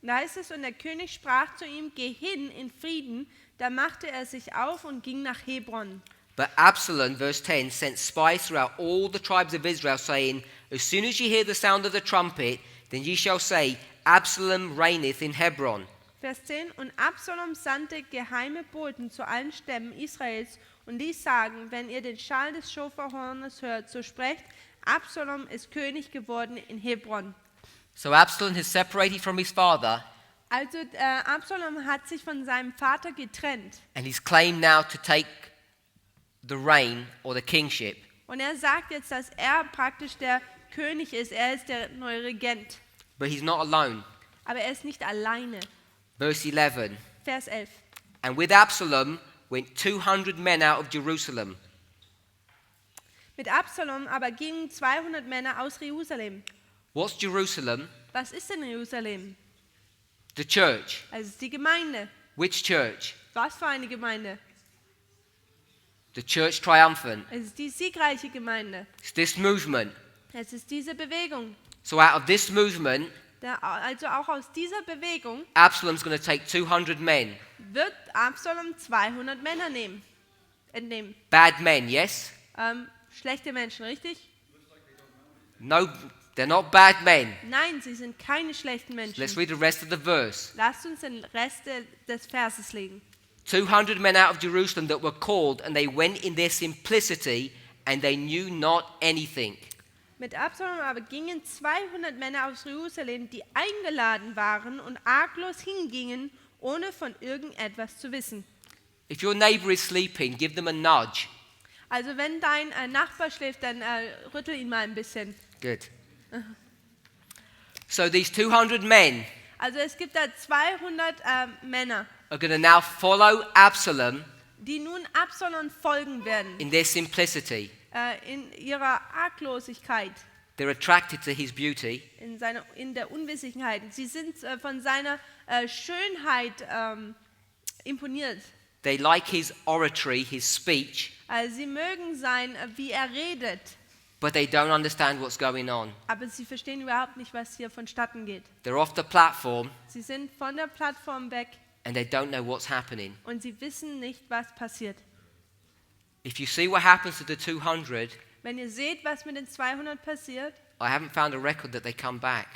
Da heißt es, und der König sprach zu ihm, geh hin in Frieden. Da machte er sich auf und ging nach Hebron. But Absalom, verse 10, sent spies throughout all the tribes of Israel, saying, As soon as ye hear the sound of the trumpet, then ye shall say, Absalom reigneth in Hebron. Vers 10. Und Absalom sandte geheime Boten zu allen Stämmen Israels und ließ sagen, wenn ihr den Schall des Schofarhornes hört, so sprecht, Absalom ist König geworden in Hebron. So Absalom has separated from his father, Also Absalom hat sich von seinem Vater getrennt. and he's claimed now to take the reign or the kingship. Und er sagt jetzt, dass er praktisch der König ist. Er ist der neue Regent. But he's not alone. Aber er ist nicht alleine. Verse 11. Vers 11. And with Absalom went 200 men out of Jerusalem. Mit Absalom aber gingen 200 Männer aus Jerusalem. What's Jerusalem? Was ist denn Jerusalem? The church. Also es ist die Gemeinde. Which church? Was für eine Gemeinde? The church triumphant. Es ist die siegreiche Gemeinde. It's this movement. Es ist diese Bewegung. So out of this movement, Also auch aus dieser Bewegung Absalom's going to take 200 men. wird Absalom 200 Männer entnehmen. Bad men, yes? Schlechte Menschen, richtig? No, they're not bad men. Nein, sie sind keine schlechten Menschen. Let's read the rest of the verse. Lasst uns den Rest des Verses lesen. 200 men out of Jerusalem that were called, and they went in their simplicity, and they knew not anything. Mit Absalom aber gingen 200 Männer aus Jerusalem, die eingeladen waren und arglos hingingen, ohne von irgendetwas zu wissen. If your neighbor is sleeping, give them a nudge. Also wenn dein Nachbar schläft, dann rüttel ihn mal ein bisschen. Good. So these 200 men Also es gibt da 200 Männer, are going to now follow Absalom die nun Absalom folgen werden, in their simplicity. in ihrer Arglosigkeit, They're attracted to his beauty. in der Unwissenheit. Sie sind von seiner Schönheit imponiert. They like his oratory, his speech, Also sie mögen sein, wie er redet, but they don't understand what's going on. aber sie verstehen überhaupt nicht, was hier vonstatten geht. They're off the platform, Sie sind von der Plattform weg and they don't know what's happening. und sie wissen nicht, was passiert. If you see what happens to the 200, Wenn ihr seht, was mit den 200 passiert, I haven't found a record that they come back.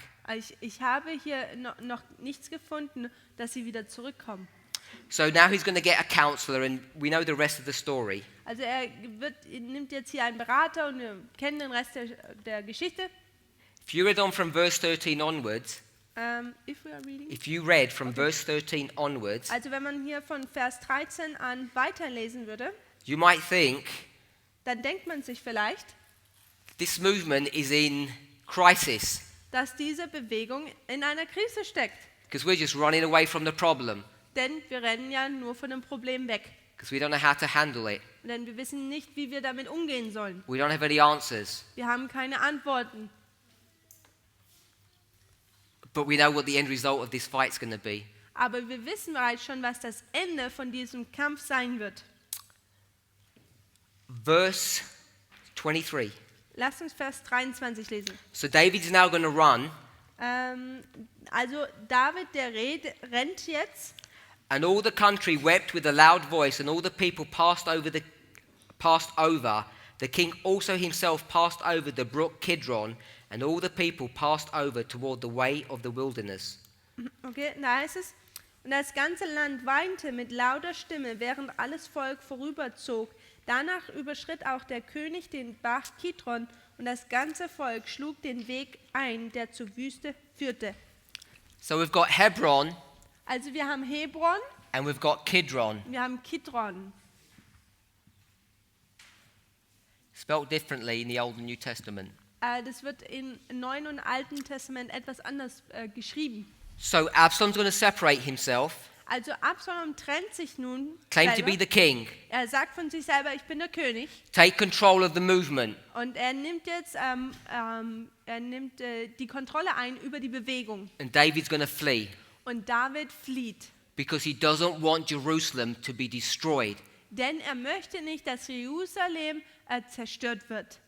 ich habe hier noch nichts gefunden, dass sie wieder zurückkommen. So now he's going to get a counselor, and we know the rest of the story. Also er nimmt jetzt hier einen Berater und wir kennen den Rest der Geschichte. If you read on from verse 13 onwards, If we are reading. if you read from verse 13 onwards, Also wenn man hier von Vers 13 an weiterlesen würde, you might think dann denkt man sich vielleicht, this movement is in crisis dass diese Bewegung in einer Krise steckt. because we're just running away from the problem Denn wir rennen ja nur von dem Problem weg. because we don't know how to handle it. Denn wir wissen nicht, wie wir damit umgehen sollen. We don't have any answers, Wir haben keine Antworten. but we know what the end result of this fight is going to be. Aber wir wissen bereits schon, was das Ende von diesem Kampf sein wird. Verse 23. Lasst uns Vers 23 lesen. So David's now going to run, Also David, der rennt jetzt. and all the country wept with a loud voice, and all the people passed over. The king also himself passed over the brook Kidron, and all the people passed over toward the way of the wilderness. Okay, da heißt es, Und das ganze Land weinte mit lauter Stimme, während alles Volk vorüberzog. Danach überschritt auch der König den Bach Kidron und das ganze Volk schlug den Weg ein, der zur Wüste führte. So we've got Hebron Also wir haben Hebron, and we've got Kidron. wir haben Kidron. Spelt differently in the Old and New Testament. Das wird im Neuen und Alten Testament etwas anders geschrieben. So Absalom's going to separate himself, Also Absalom trennt sich nun claim to be selber. the king, Er sagt von sich selber, ich bin der König. take control of the movement. Und er nimmt jetzt die Kontrolle ein über die Bewegung. And David's going to flee Und David flieht. because he doesn't want Jerusalem to be destroyed. Denn er möchte nicht, dass Jerusalem zerstört wird.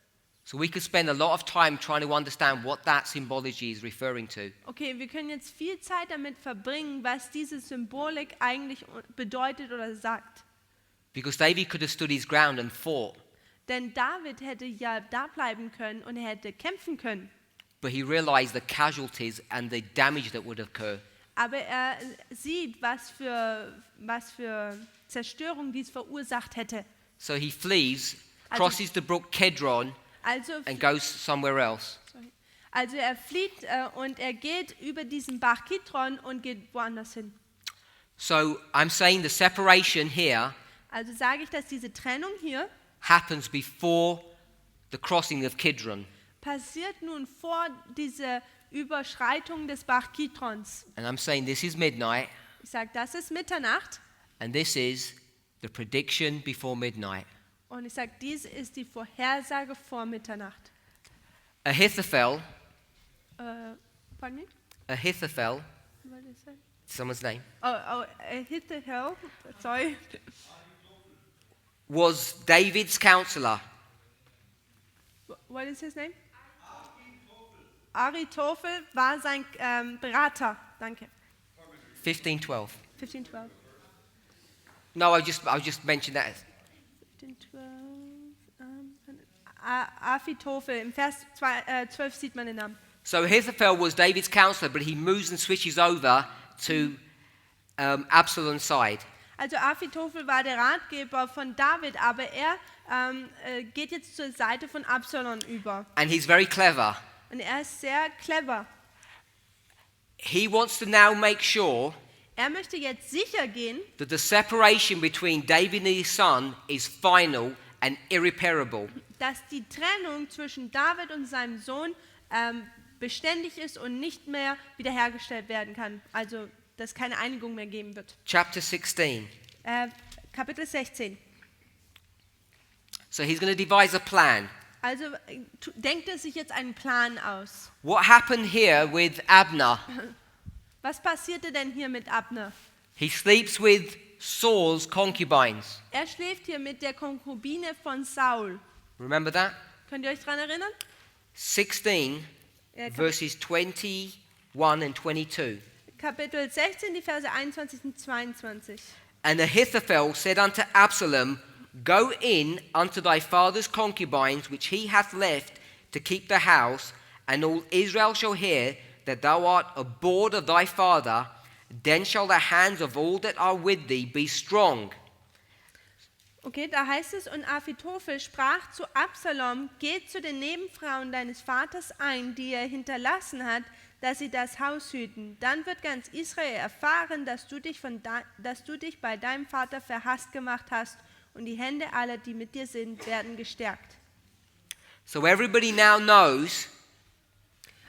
So we could spend a lot of time trying to understand what that symbology is referring to. Okay, wir können jetzt viel Zeit damit verbringen, was diese Symbolik eigentlich bedeutet oder sagt. Because David could have stood his ground and fought, Denn David hätte ja da bleiben können und er hätte kämpfen können. but he realized the casualties and the damage that would occur. Aber er sieht, was für Zerstörung dies verursacht hätte. So he flees, Also- crosses the brook Kedron, Also, and goes somewhere else. also er flieht und er geht über diesen Bach Kidron und geht woanders hin. So I'm saying the separation here Also sage ich, dass diese Trennung hier happens before the crossing of Kidron. passiert nun vor dieser Überschreitung des Bach Kidrons. And I'm saying this is midnight, Ich sage, das ist Mitternacht and this is the prediction before midnight. und ich sage, dies ist die Vorhersage vor Mitternacht. Ahithophel, Pardon me? Ahithophel, What is that? someone's name, Oh, hit the hell. Sorry. was David's counselor. What is his name? Ahitophel war sein Berater. Danke. 1512. 1512. No, I just mentioned that. 1512. Ahitophel. Im Vers 12 sieht man den Namen. So Ahithophel was David's counselor, but he moves and switches over to Absalom's side. Also Ahitophel war der Ratgeber von David, aber er geht jetzt zur Seite von Absalom über. And he's very clever. Und er ist sehr clever. He wants to now make sure Er möchte jetzt sicher gehen, that the separation between David and his son is final and irreparable. dass die Trennung zwischen David und seinem Sohn beständig ist und nicht mehr wiederhergestellt werden kann. Also, dass es keine Einigung mehr geben wird. Chapter 16. Kapitel 16. So he's going to devise a plan. Also denkt er sich jetzt einen Plan aus. What happened here with Abner? Was passierte denn hier mit Abner? He sleeps with Saul's concubines. Er schläft hier mit der Konkubine von Saul. Remember that? Könnt ihr euch daran erinnern? 16 verses 21 and 22. Kapitel 16, die Verse 21 und 22. And Ahithophel said unto Absalom, Go in unto thy father's concubines, which he hath left to keep the house, and all Israel shall hear that thou art abhorred of thy father. Then shall the hands of all that are with thee be strong. Okay, da heißt es, und Ahitophel sprach zu Absalom, geh zu den Nebenfrauen deines Vaters ein, die er hinterlassen hat, dass sie das Haus hüten. Dann wird ganz Israel erfahren, dass du dich bei deinem Vater verhasst gemacht hast, und die Hände aller, die mit dir sind, werden gestärkt. So everybody now knows.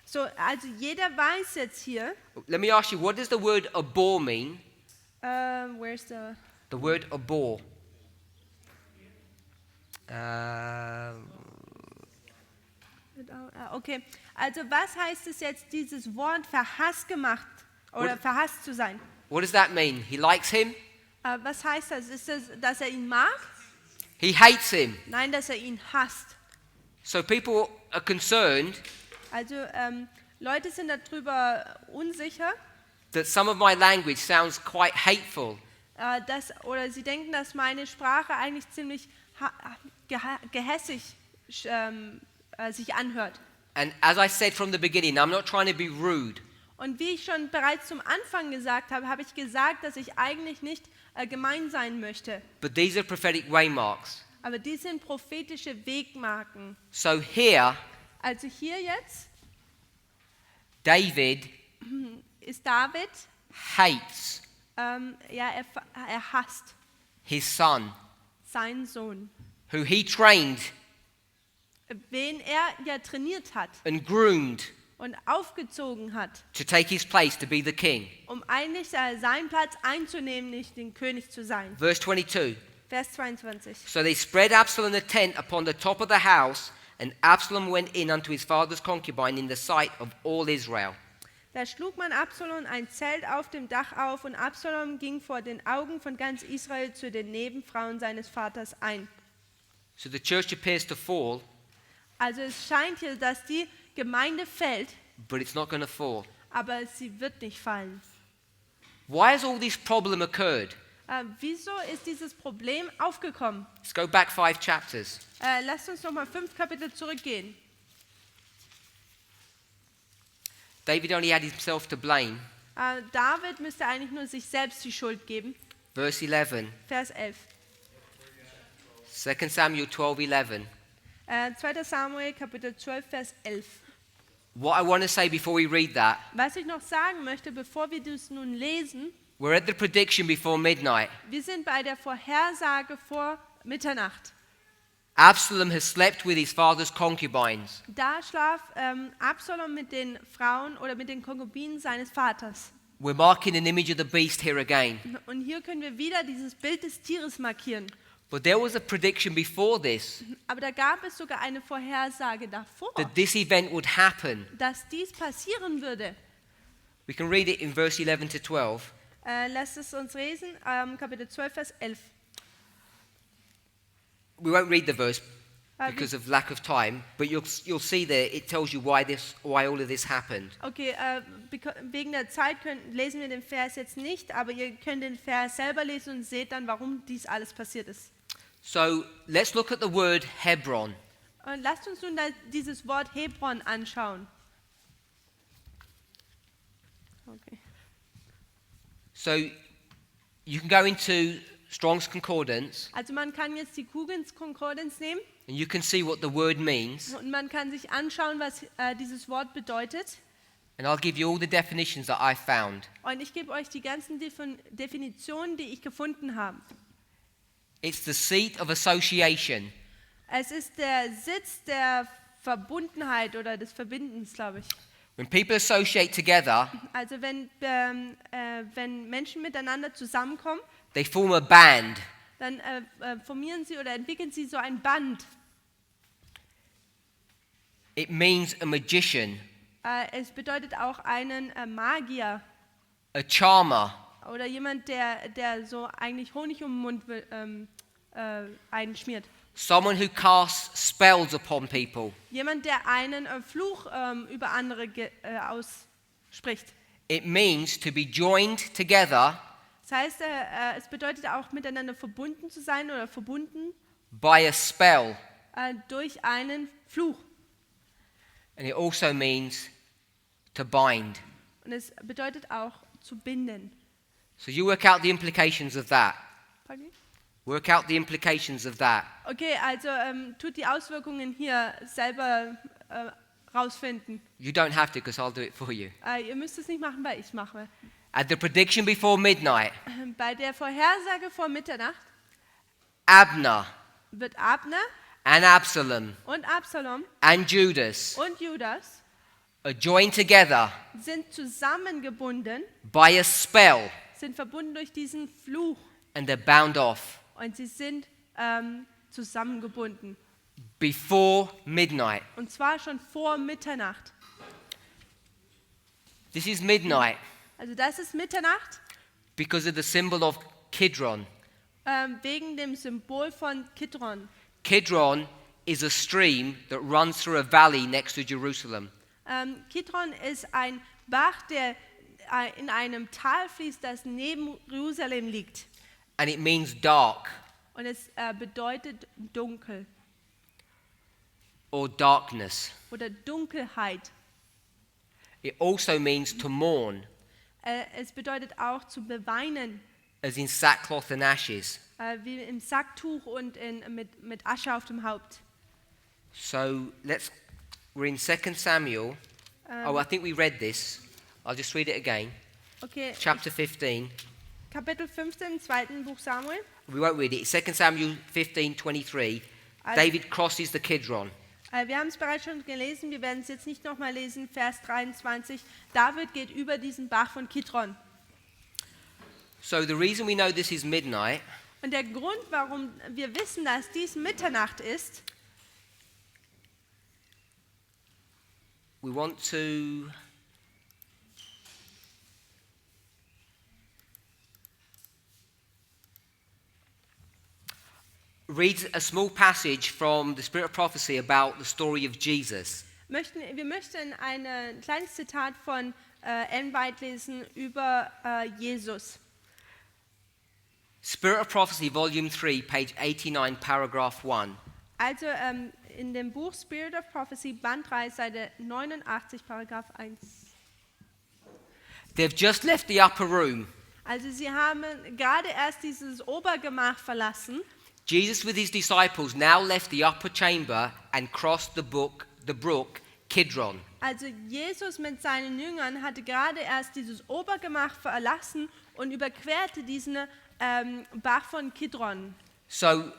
So, also jeder weiß jetzt hier, Let me ask you, what does the word abhor mean? where's the... The word abhor. Okay, also was heißt es jetzt, dieses Wort verhasst gemacht oder verhasst zu sein? What does that mean? He likes him? Was heißt das? Ist das, dass er ihn mag? He hates him. Nein, dass er ihn hasst. So people are concerned Also Leute sind darüber unsicher, that some of my language sounds quite hateful. oder sie denken, dass meine Sprache eigentlich ziemlich gehässig sich anhört. And as I said from the beginning, I'm not trying to be rude. Und wie ich schon bereits zum Anfang gesagt habe, habe ich gesagt, dass ich eigentlich nicht gemein sein möchte. But these are prophetic waymarks. Aber dies sind prophetische Wegmarken. So here, Also hier jetzt David ist David, hates er hasst his son, seinen Sohn, who he trained wen er ja trainiert hat and groomed und aufgezogen hat, to take his place to be the king. um eigentlich seinen Platz einzunehmen, nicht den König zu sein. Verse 22. Vers 22. So they spread Absalom a tent upon the top of the house, and Absalom went in unto his father's concubine in the sight of all Israel. Da schlug man Absalom ein Zelt auf dem Dach auf, und Absalom ging vor den Augen von ganz Israel zu den Nebenfrauen seines Vaters ein. So the church appears to fall, Also es scheint hier, dass die Gemeinde fällt, but it's not going to fall. aber sie wird nicht fallen. Why has all this problem occurred? Wieso ist dieses Problem aufgekommen? Let's go back 5 chapters. Lasst uns nochmal 5 Kapitel zurückgehen. David only had himself to blame. David müsste eigentlich nur sich selbst die Schuld geben. Verse 11. Vers 11. 2 Samuel 12:11. 2. Samuel, Kapitel 12, Vers 11. What I want to say before we read that, Was ich noch sagen möchte, bevor wir das nun lesen, we're at the prediction before midnight. wir sind bei der Vorhersage vor Mitternacht. Absalom has slept with his father's concubines. Da schlaf Absalom mit den Frauen oder mit den Konkubinen seines Vaters. We're marking an image of the beast here again. Und hier können wir wieder dieses Bild des Tieres markieren. But there was a prediction before this Aber da gab es sogar eine Vorhersage davor, that this event would happen. dass dies passieren würde. We can read it in verse 11 to 12. Lasst es uns lesen, Kapitel 12, Vers 11. We won't read the verse Uh, because of lack of time, but you'll see there it tells you why all of this happened. Okay, wegen der Zeit lesen wir den Vers jetzt nicht, aber ihr könnt den Vers selber lesen und seht dann, warum dies alles passiert ist. So let's look at the word Hebron. Und lasst uns nun dieses Wort Hebron anschauen. Okay. So you can go into Strong's Concordance Also man kann jetzt die Konkordanz nehmen and you can see what the word means, und man kann sich anschauen, was dieses Wort bedeutet. and I'll give you all the definitions that I found. Und ich gebe euch die ganzen Definitionen, die ich gefunden habe. It's the seat of association. Es ist der Sitz der Verbundenheit oder des Verbindens, glaube ich. When people associate together, Also wenn Menschen miteinander zusammenkommen, they form a band. dann formieren sie oder entwickeln sie so ein Band. It means a magician, Es bedeutet auch einen Magier a charmer, oder jemand, der so eigentlich Honig um den Mund einschmiert. someone who casts spells upon people. Jemand, der einen Fluch über andere ausspricht. It means to be joined together Das heißt, es bedeutet auch miteinander verbunden zu sein oder verbunden by a spell. durch einen Fluch. And it also means to bind. Und es bedeutet auch zu binden. So you work out the implications of that. Pardon? Work out the implications of that. Okay, also tut die Auswirkungen hier selber rausfinden. You don't have to, because I'll do it for you. Ihr müsst es nicht machen, weil ich mache. At the prediction before midnight, Bei der Vorhersage vor Mitternacht Abner wird Abner and Absalom und Absalom and Judas und Judas are joined together sind zusammengebunden, by a spell, sind verbunden durch diesen Fluch and they're bound off und sie sind zusammengebunden. before midnight. Und zwar schon vor Mitternacht. This is midnight Also das ist Mitternacht because of the symbol of Kidron. wegen dem Symbol von Kidron. Kidron is a stream that runs through a valley next to Jerusalem. Kidron ist ein Bach, der in einem Tal fließt, das neben Jerusalem liegt. And it means dark Und es bedeutet dunkel or darkness. oder Dunkelheit. It also means to mourn, Es bedeutet auch zu beweinen, as in sackcloth and ashes. wie im Sacktuch und mit Asche auf dem Haupt. So we're in 2 Samuel. I think we read this. I'll just read it again. Okay, Chapter 15. Kapitel 15, 2. Buch Samuel. We won't read it. 2 Samuel 15:23. David crosses the Kidron. Wir haben es bereits schon gelesen, wir werden es jetzt nicht nochmal lesen, Vers 23. David geht über diesen Bach von Kidron. So the reason we know this is midnight Und der Grund, warum wir wissen, dass dies Mitternacht ist, we want to read a small passage from the Spirit of Prophecy about the story of Jesus. wir möchten ein kleines Zitat von Ellen White lesen über Jesus. Spirit of Prophecy, Volume 3, page 89, paragraph 1. Also in dem Buch Spirit of Prophecy, Band 3, Seite 89, Paragraph 1. They've just left the upper room. Also sie haben gerade erst dieses Obergemach verlassen. Jesus with his disciples now left the upper chamber and crossed the brook Kidron. Also Jesus mit seinen Jüngern hatte gerade erst dieses Obergemach verlassen und überquerte diesen Bach von Kidron. So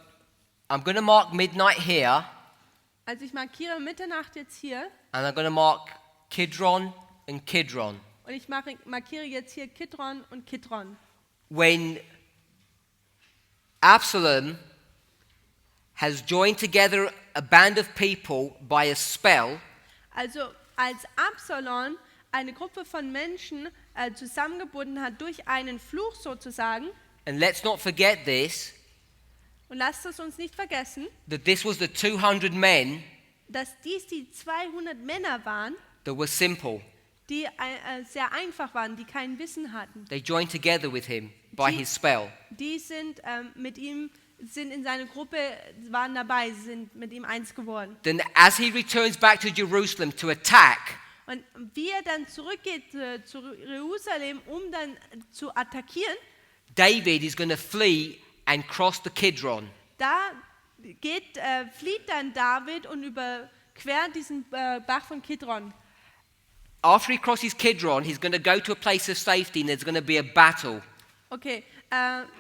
I'm going to mark midnight here, Also ich markiere Mitternacht jetzt hier and I'm going to mark Kidron and Kidron. und ich markiere jetzt hier Kidron und Kidron. When Absalom has joined together a band of people by a spell, Also als Absalom eine Gruppe von Menschen zusammengebunden hat durch einen Fluch sozusagen, and let's not forget this, und lasst es uns nicht vergessen, that this was the 200 men dass dies die 200 Männer waren, that were simple. die sehr einfach waren, die kein Wissen hatten. They joined together with him by his spell. Die sind mit ihm, sind in seine Gruppe, waren dabei, sind mit ihm eins geworden. Then as he returns back to Jerusalem to attack, Und wie er dann zurückgeht zu Jerusalem, um dann zu attackieren, David is going to flee and cross the Kidron. da flieht dann David und überquert diesen Bach von Kidron. After he crosses Kidron, he's going to go to a place of safety and there's going to be a battle. Okay,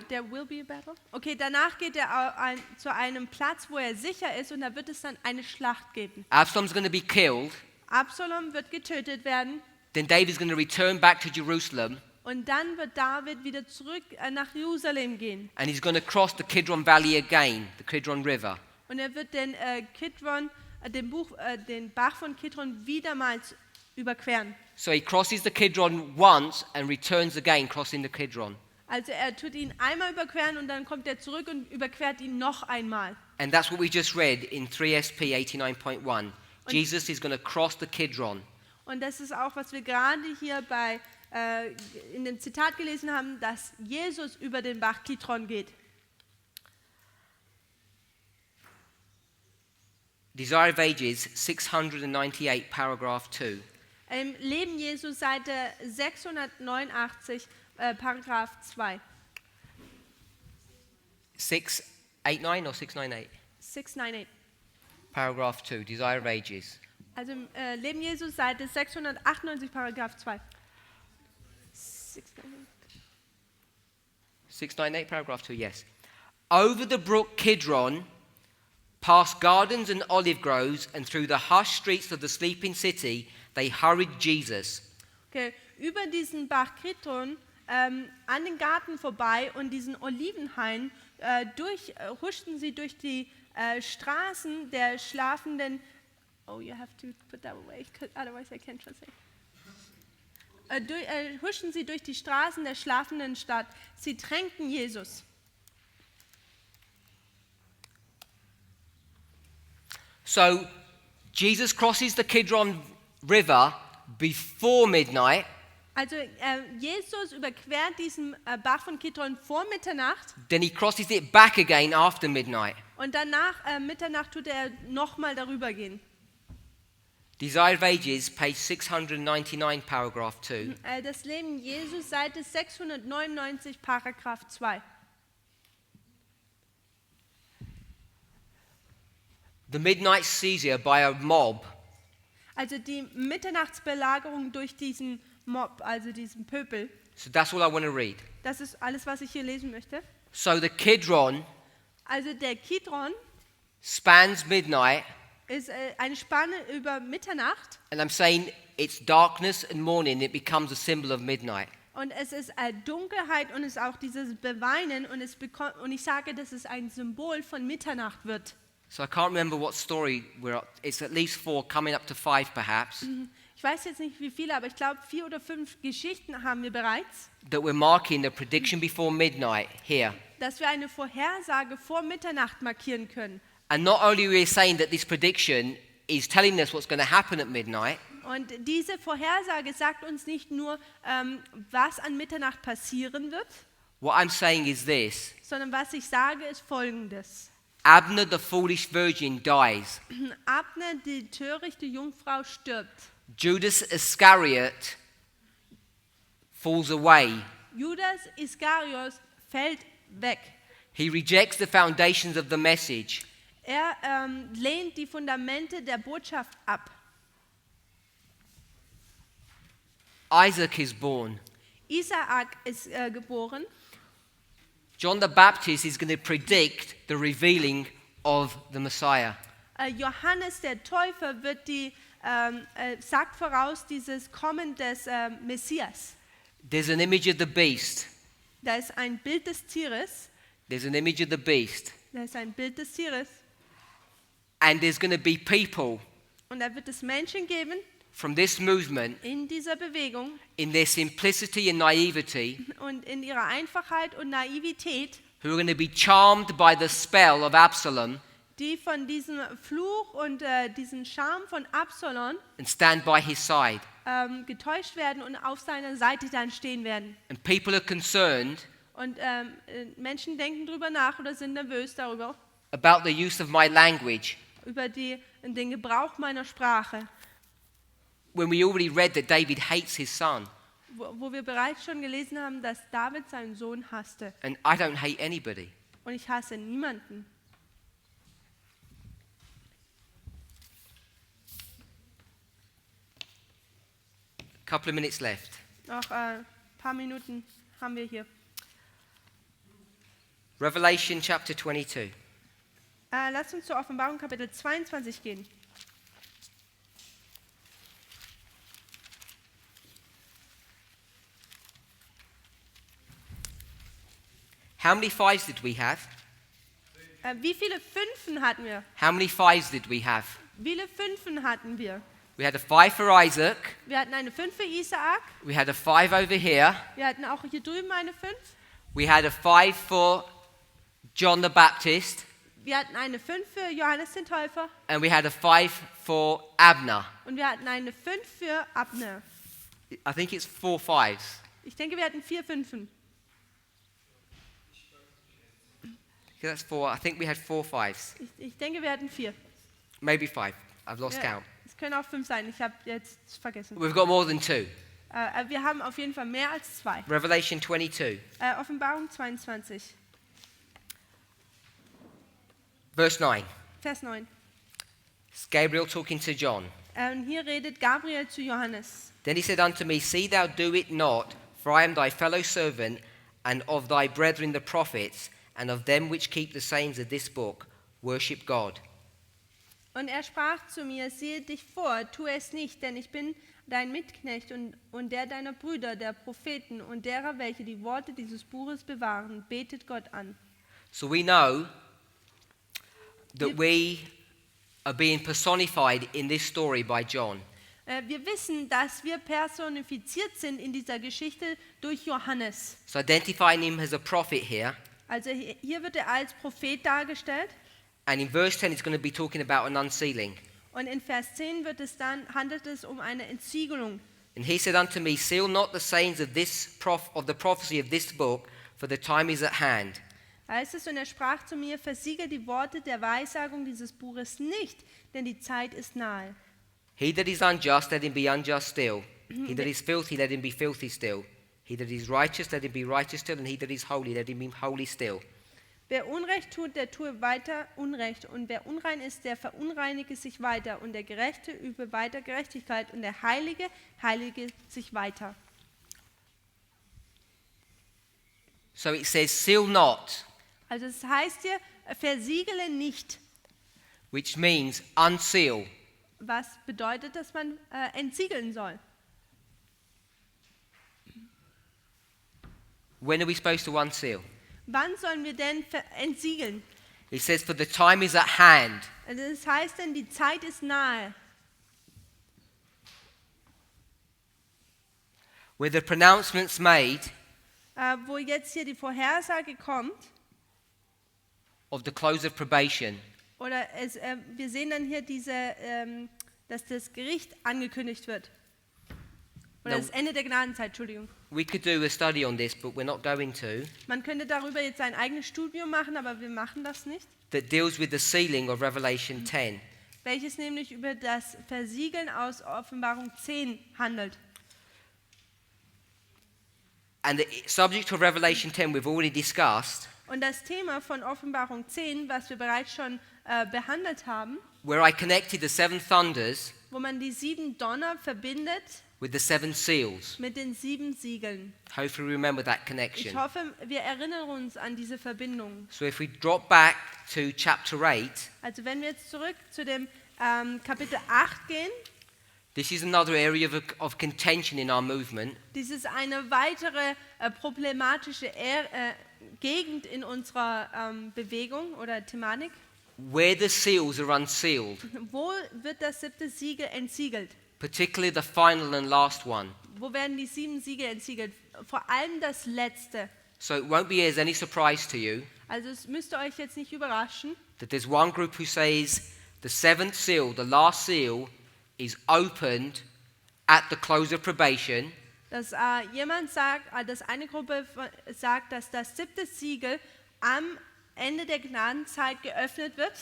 there will be a battle. Okay, danach geht er zu einem Platz, wo er sicher ist, und da wird es dann eine Schlacht geben. Absalom's going to be killed. Absalom wird getötet werden, Then David's going to return back to Jerusalem und dann wird David wieder zurück nach Jerusalem gehen. and he's going to cross the Kidron Valley again, the Kidron River. Und er wird den Kidron, den Bach von Kidron wiedermals überqueren. So he crosses the Kidron once and returns again, crossing the Kidron. Also er tut ihn einmal überqueren und dann kommt er zurück und überquert ihn noch einmal. And that's what we just read in 3SP 89.1. Jesus is going to cross the Kidron. Und das ist auch, was wir gerade hier in dem Zitat gelesen haben, dass Jesus über den Bach Kidron geht. Desire of Ages 698, paragraph 2. Im Leben Jesu, Seite 689, Paragraph 2. 689 or 698? 698. Paragraph 2, Desire of Ages. Also im Leben Jesu, Seite 698, Paragraph 2. 698. 698, paragraph 2, yes. Over the brook Kidron, past gardens and olive groves, and through the hushed streets of the sleeping city, they hurried Jesus. Okay. Über diesen Bach Kidron, an den Garten vorbei und diesen Olivenhain, huschten sie durch die Straßen der schlafenden. Oh, you have to put that away, otherwise I can't translate. Huschten sie durch die Straßen der schlafenden Stadt. Sie drängten Jesus. So Jesus crosses the Kidron River before midnight. Also Jesus überquert diesen Bach von Kidron vor Mitternacht. Then he crosses it back again after midnight. Und danach Mitternacht tut er nochmal darüber gehen. Desire of Ages, page 699, paragraph 2. Das Leben Jesu, Seite 699, Paragraph 2. The midnight seizure by a mob Also die Mitternachtsbelagerung durch diesen Mob, also diesen Pöbel. So that's all I want to read. Das ist alles, was ich hier lesen möchte. So the Kidron Also der Kidron spans midnight, ist eine Spanne über Mitternacht and I'm saying it's darkness and morning, it becomes a symbol of midnight. und es ist Dunkelheit und es ist auch dieses Beweinen und ich sage, dass es ein Symbol von Mitternacht wird. So I can't remember what story we're up. It's at least 4, coming up to 5 perhaps, Ich weiß jetzt nicht wie viele, aber ich glaube 4 oder 5 Geschichten haben wir bereits, that we're marking the prediction before midnight here. dass wir eine Vorhersage vor Mitternacht markieren können. And not only are we saying that this prediction is telling us what's going to happen at midnight, Und diese Vorhersage sagt uns nicht nur, was an Mitternacht passieren wird, what I'm saying is this. sondern was ich sage, ist Folgendes. Abner, the foolish virgin, dies. Abner, die törichte Jungfrau, stirbt. Judas Iscariot falls away. Judas Iskariot fällt weg. He rejects the foundations of the message. Er lehnt die Fundamente der Botschaft ab. Isaac is born. Isaak ist geboren. John the Baptist is going to predict the revealing of the Messiah. Johannes der Täufer sagt voraus dieses Kommen des Messias. There's an image of the beast. Da ist ein Bild des Tieres. There's an image of the beast. Da ist ein Bild des Tieres. And there's going to be people Und da wird es Menschen geben from this movement, in dieser Bewegung in their simplicity and naivety, und in ihrer Einfachheit und Naivität, who are going to be charmed by the spell of Absalom die von diesem Fluch und diesem Charme von Absalom and stand by his side. getäuscht werden und auf seiner Seite dann stehen werden. And people are concerned Und Menschen denken darüber nach oder sind nervös darüber, about the use of my language, über den Gebrauch meiner Sprache, when we already read that David hates his son. wo wir bereits schon gelesen haben, dass David seinen Sohn hasste. And I don't hate anybody. Und ich hasse niemanden. A couple of minutes left. Noch ein paar Minuten haben wir hier. Revelation chapter 22. Lasst uns zur Offenbarung Kapitel 22 gehen. How many 5s did we have? Wie viele Fünfen hatten wir? How many 5s did we have? Wie viele Fünfen hatten wir? We had a 5 for Isaac. Wir hatten eine 5 für Isaak. We had a 5 over here. Wir hatten auch hier drüben eine 5. We had a 5 for John the Baptist. Wir hatten eine 5 für Johannes den Täufer. And we had a 5 for Abner. Und wir hatten eine 5 für Abner. I think it's 4 5s. Ich denke, wir hatten 4 Fünfen. Okay, that's 4. I think we had 4 5s. Ich denke, wir hatten 4. Maybe 5. I've lost Ja, count. es können auch 5 sein. Ich habe jetzt vergessen. We've got more than 2. Wir haben auf jeden Fall mehr als 2. Revelation 22. Offenbarung 22, Verse 9. Vers 9. It's Gabriel talking to John. Hier redet Gabriel zu Johannes. Then he said unto me, See thou do it not, for I am thy fellow servant, and of thy brethren the prophets, and of them which keep the sayings of this book, worship God. Und er sprach zu mir, siehe dich vor, tu es nicht, denn ich bin dein Mitknecht und der deiner Brüder, der Propheten und derer, welche die Worte dieses Buches bewahren, betet Gott an. So we know that we are being personified in this story by John. Wir wissen, dass wir personifiziert sind in dieser Geschichte durch Johannes. So identifying him as a prophet here. Also hier wird er als Prophet dargestellt. And in verse 10 it's going to be talking about an unsealing. Und in Vers 10 handelt es um eine Entsiegelung. And he said unto me, Seal not the sayings of the prophecy of this book, for the time is at hand. Heißt es, und er sprach zu mir, versiegel die Worte der Weissagung dieses Buches nicht, denn die Zeit ist nahe. He that is unjust, let him be unjust still. He that is filthy, let him be filthy still. He that is righteous, let him be righteous still. And he that is holy, let him be holy still. Wer Unrecht tut, der tue weiter Unrecht. Und wer unrein ist, der verunreinige sich weiter. Und der Gerechte übe weiter Gerechtigkeit. Und der Heilige heilige sich weiter. So it says, seal not, Also es heißt hier, versiegele nicht. which means unseal. Was bedeutet, dass man entsiegeln soll? When are we supposed to unseal? Wann sollen wir denn entsiegeln? It says, for the time is at hand. Also das heißt denn, die Zeit ist nahe. Where the pronouncements made Wo jetzt hier die Vorhersage kommt, of the close of probation. oder wir sehen dann hier dass das Gericht angekündigt wird. Oder No. das Ende der Gnadenzeit, Entschuldigung. We could do a study on this, but we're not going to. Man könnte darüber jetzt ein eigenes Studium machen, aber wir machen das nicht. That deals with the sealing of Revelation 10. Welches nämlich über das Versiegeln aus Offenbarung 10 handelt. And the subject of Revelation 10 we've already discussed, Und das Thema von Offenbarung 10, was wir bereits schon behandelt haben, where I connected the 7 thunders wo man die 7 Donner verbindet with the 7 seals. mit den 7 Siegeln. Hopefully remember that Ich connection. hoffe, wir erinnern uns an diese Verbindung. So if we drop back to chapter 8, Also wenn wir jetzt zurück zu dem Kapitel 8 gehen, this is another area of contention in our movement. dies ist eine weitere problematische Gegend in unserer Bewegung oder Thematik. Where the seals are unsealed, Wo wird das 7. Siegel entsiegelt? particularly the final and last one. Wo werden die 7 Siegel entsiegelt? Vor allem das letzte. So it won't be as any surprise to you Also es müsste euch jetzt nicht überraschen, that there's one group who says the 7th seal, the last seal, is opened at the close of probation, dass jemand sagt, dass eine Gruppe sagt, dass das 7. Siegel am Ende der Gnadenzeit geöffnet wird.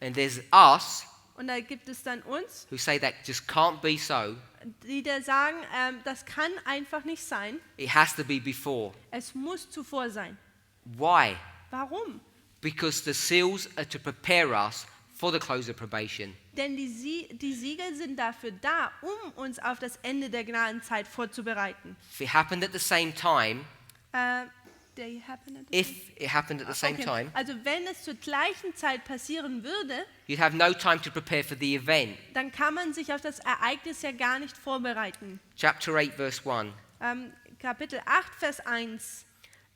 and there's us Und da gibt es dann uns, who say that just can't be so. die da sagen, das kann einfach nicht sein. It has to be before. Es muss zuvor sein. Why? Warum? Because the seals are to prepare us for the close of probation. Denn die Siegel sind dafür da, um uns auf das Ende der Gnadenzeit vorzubereiten. If it happened at the same time, They happen at the if it happened at the same Okay. time, Also wenn es zur gleichen Zeit passieren würde, you'd have no time to prepare for the event. dann kann man sich auf das Ereignis ja gar nicht vorbereiten. Chapter 8, verse 1. Kapitel 8, Vers 1.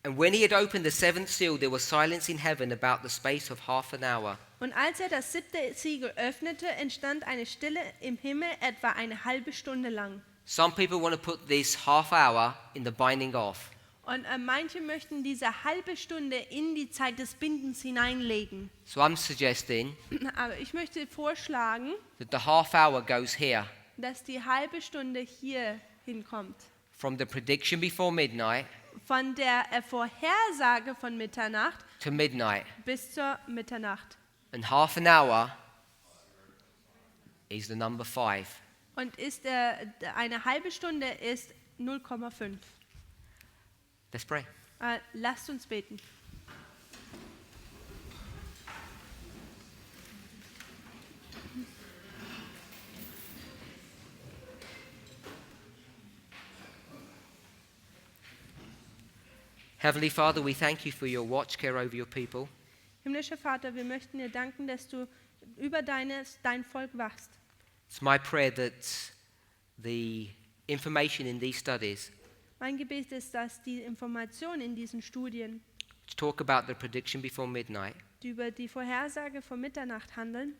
And when he had opened the 7th seal, there was silence in heaven about the space of half an hour. Und als er das 7. Siegel öffnete, entstand eine Stille im Himmel etwa eine halbe Stunde lang. Some people want to put this half hour in the binding off. Und manche möchten diese halbe Stunde in die Zeit des Bindens hineinlegen. So I'm suggesting Aber ich möchte vorschlagen, that the half hour goes here, dass die halbe Stunde hier hinkommt. from the prediction before midnight Von der Vorhersage von Mitternacht to midnight. bis zur Mitternacht. And half an hour is the number 5. Und eine halbe Stunde ist 0,5. Let's pray. Lasst uns beten. Heavenly Father, we thank you for your watch care over your people. Himmlischer Vater, wir möchten dir danken, dass du über dein Volk wachst. It's my prayer that the information in these studies Mein Gebet ist, dass die Informationen in diesen Studien, to talk about the prediction before midnight, die über die Vorhersage von Mitternacht handeln,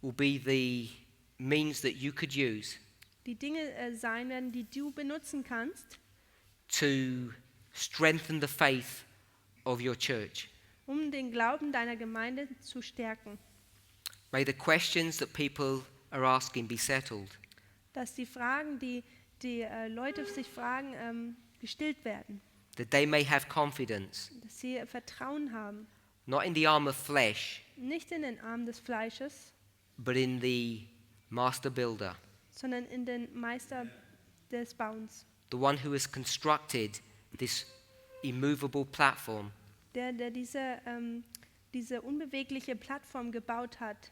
will be the means that you could use die Dinge sein werden, die du benutzen kannst, to strengthen the faith of your church. um den Glauben deiner Gemeinde zu stärken. May the questions that people are asking be settled. Dass die Fragen, die Leute sich fragen, gestillt werden. That they may have confidence, Dass sie Vertrauen haben. not in the arm of flesh, Nicht in den Arm des Fleisches, but in the master builder, sondern in den Meister des Bauens. the one who has constructed this immovable platform. Der diese unbewegliche Plattform gebaut hat.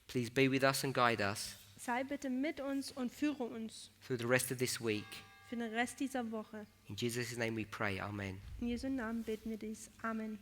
Please be with us and guide us Sei bitte mit uns und führe uns through the rest of this week. für den Rest dieser Woche. In Jesus' name we pray. Amen. In Jesu Namen beten wir dies. Amen.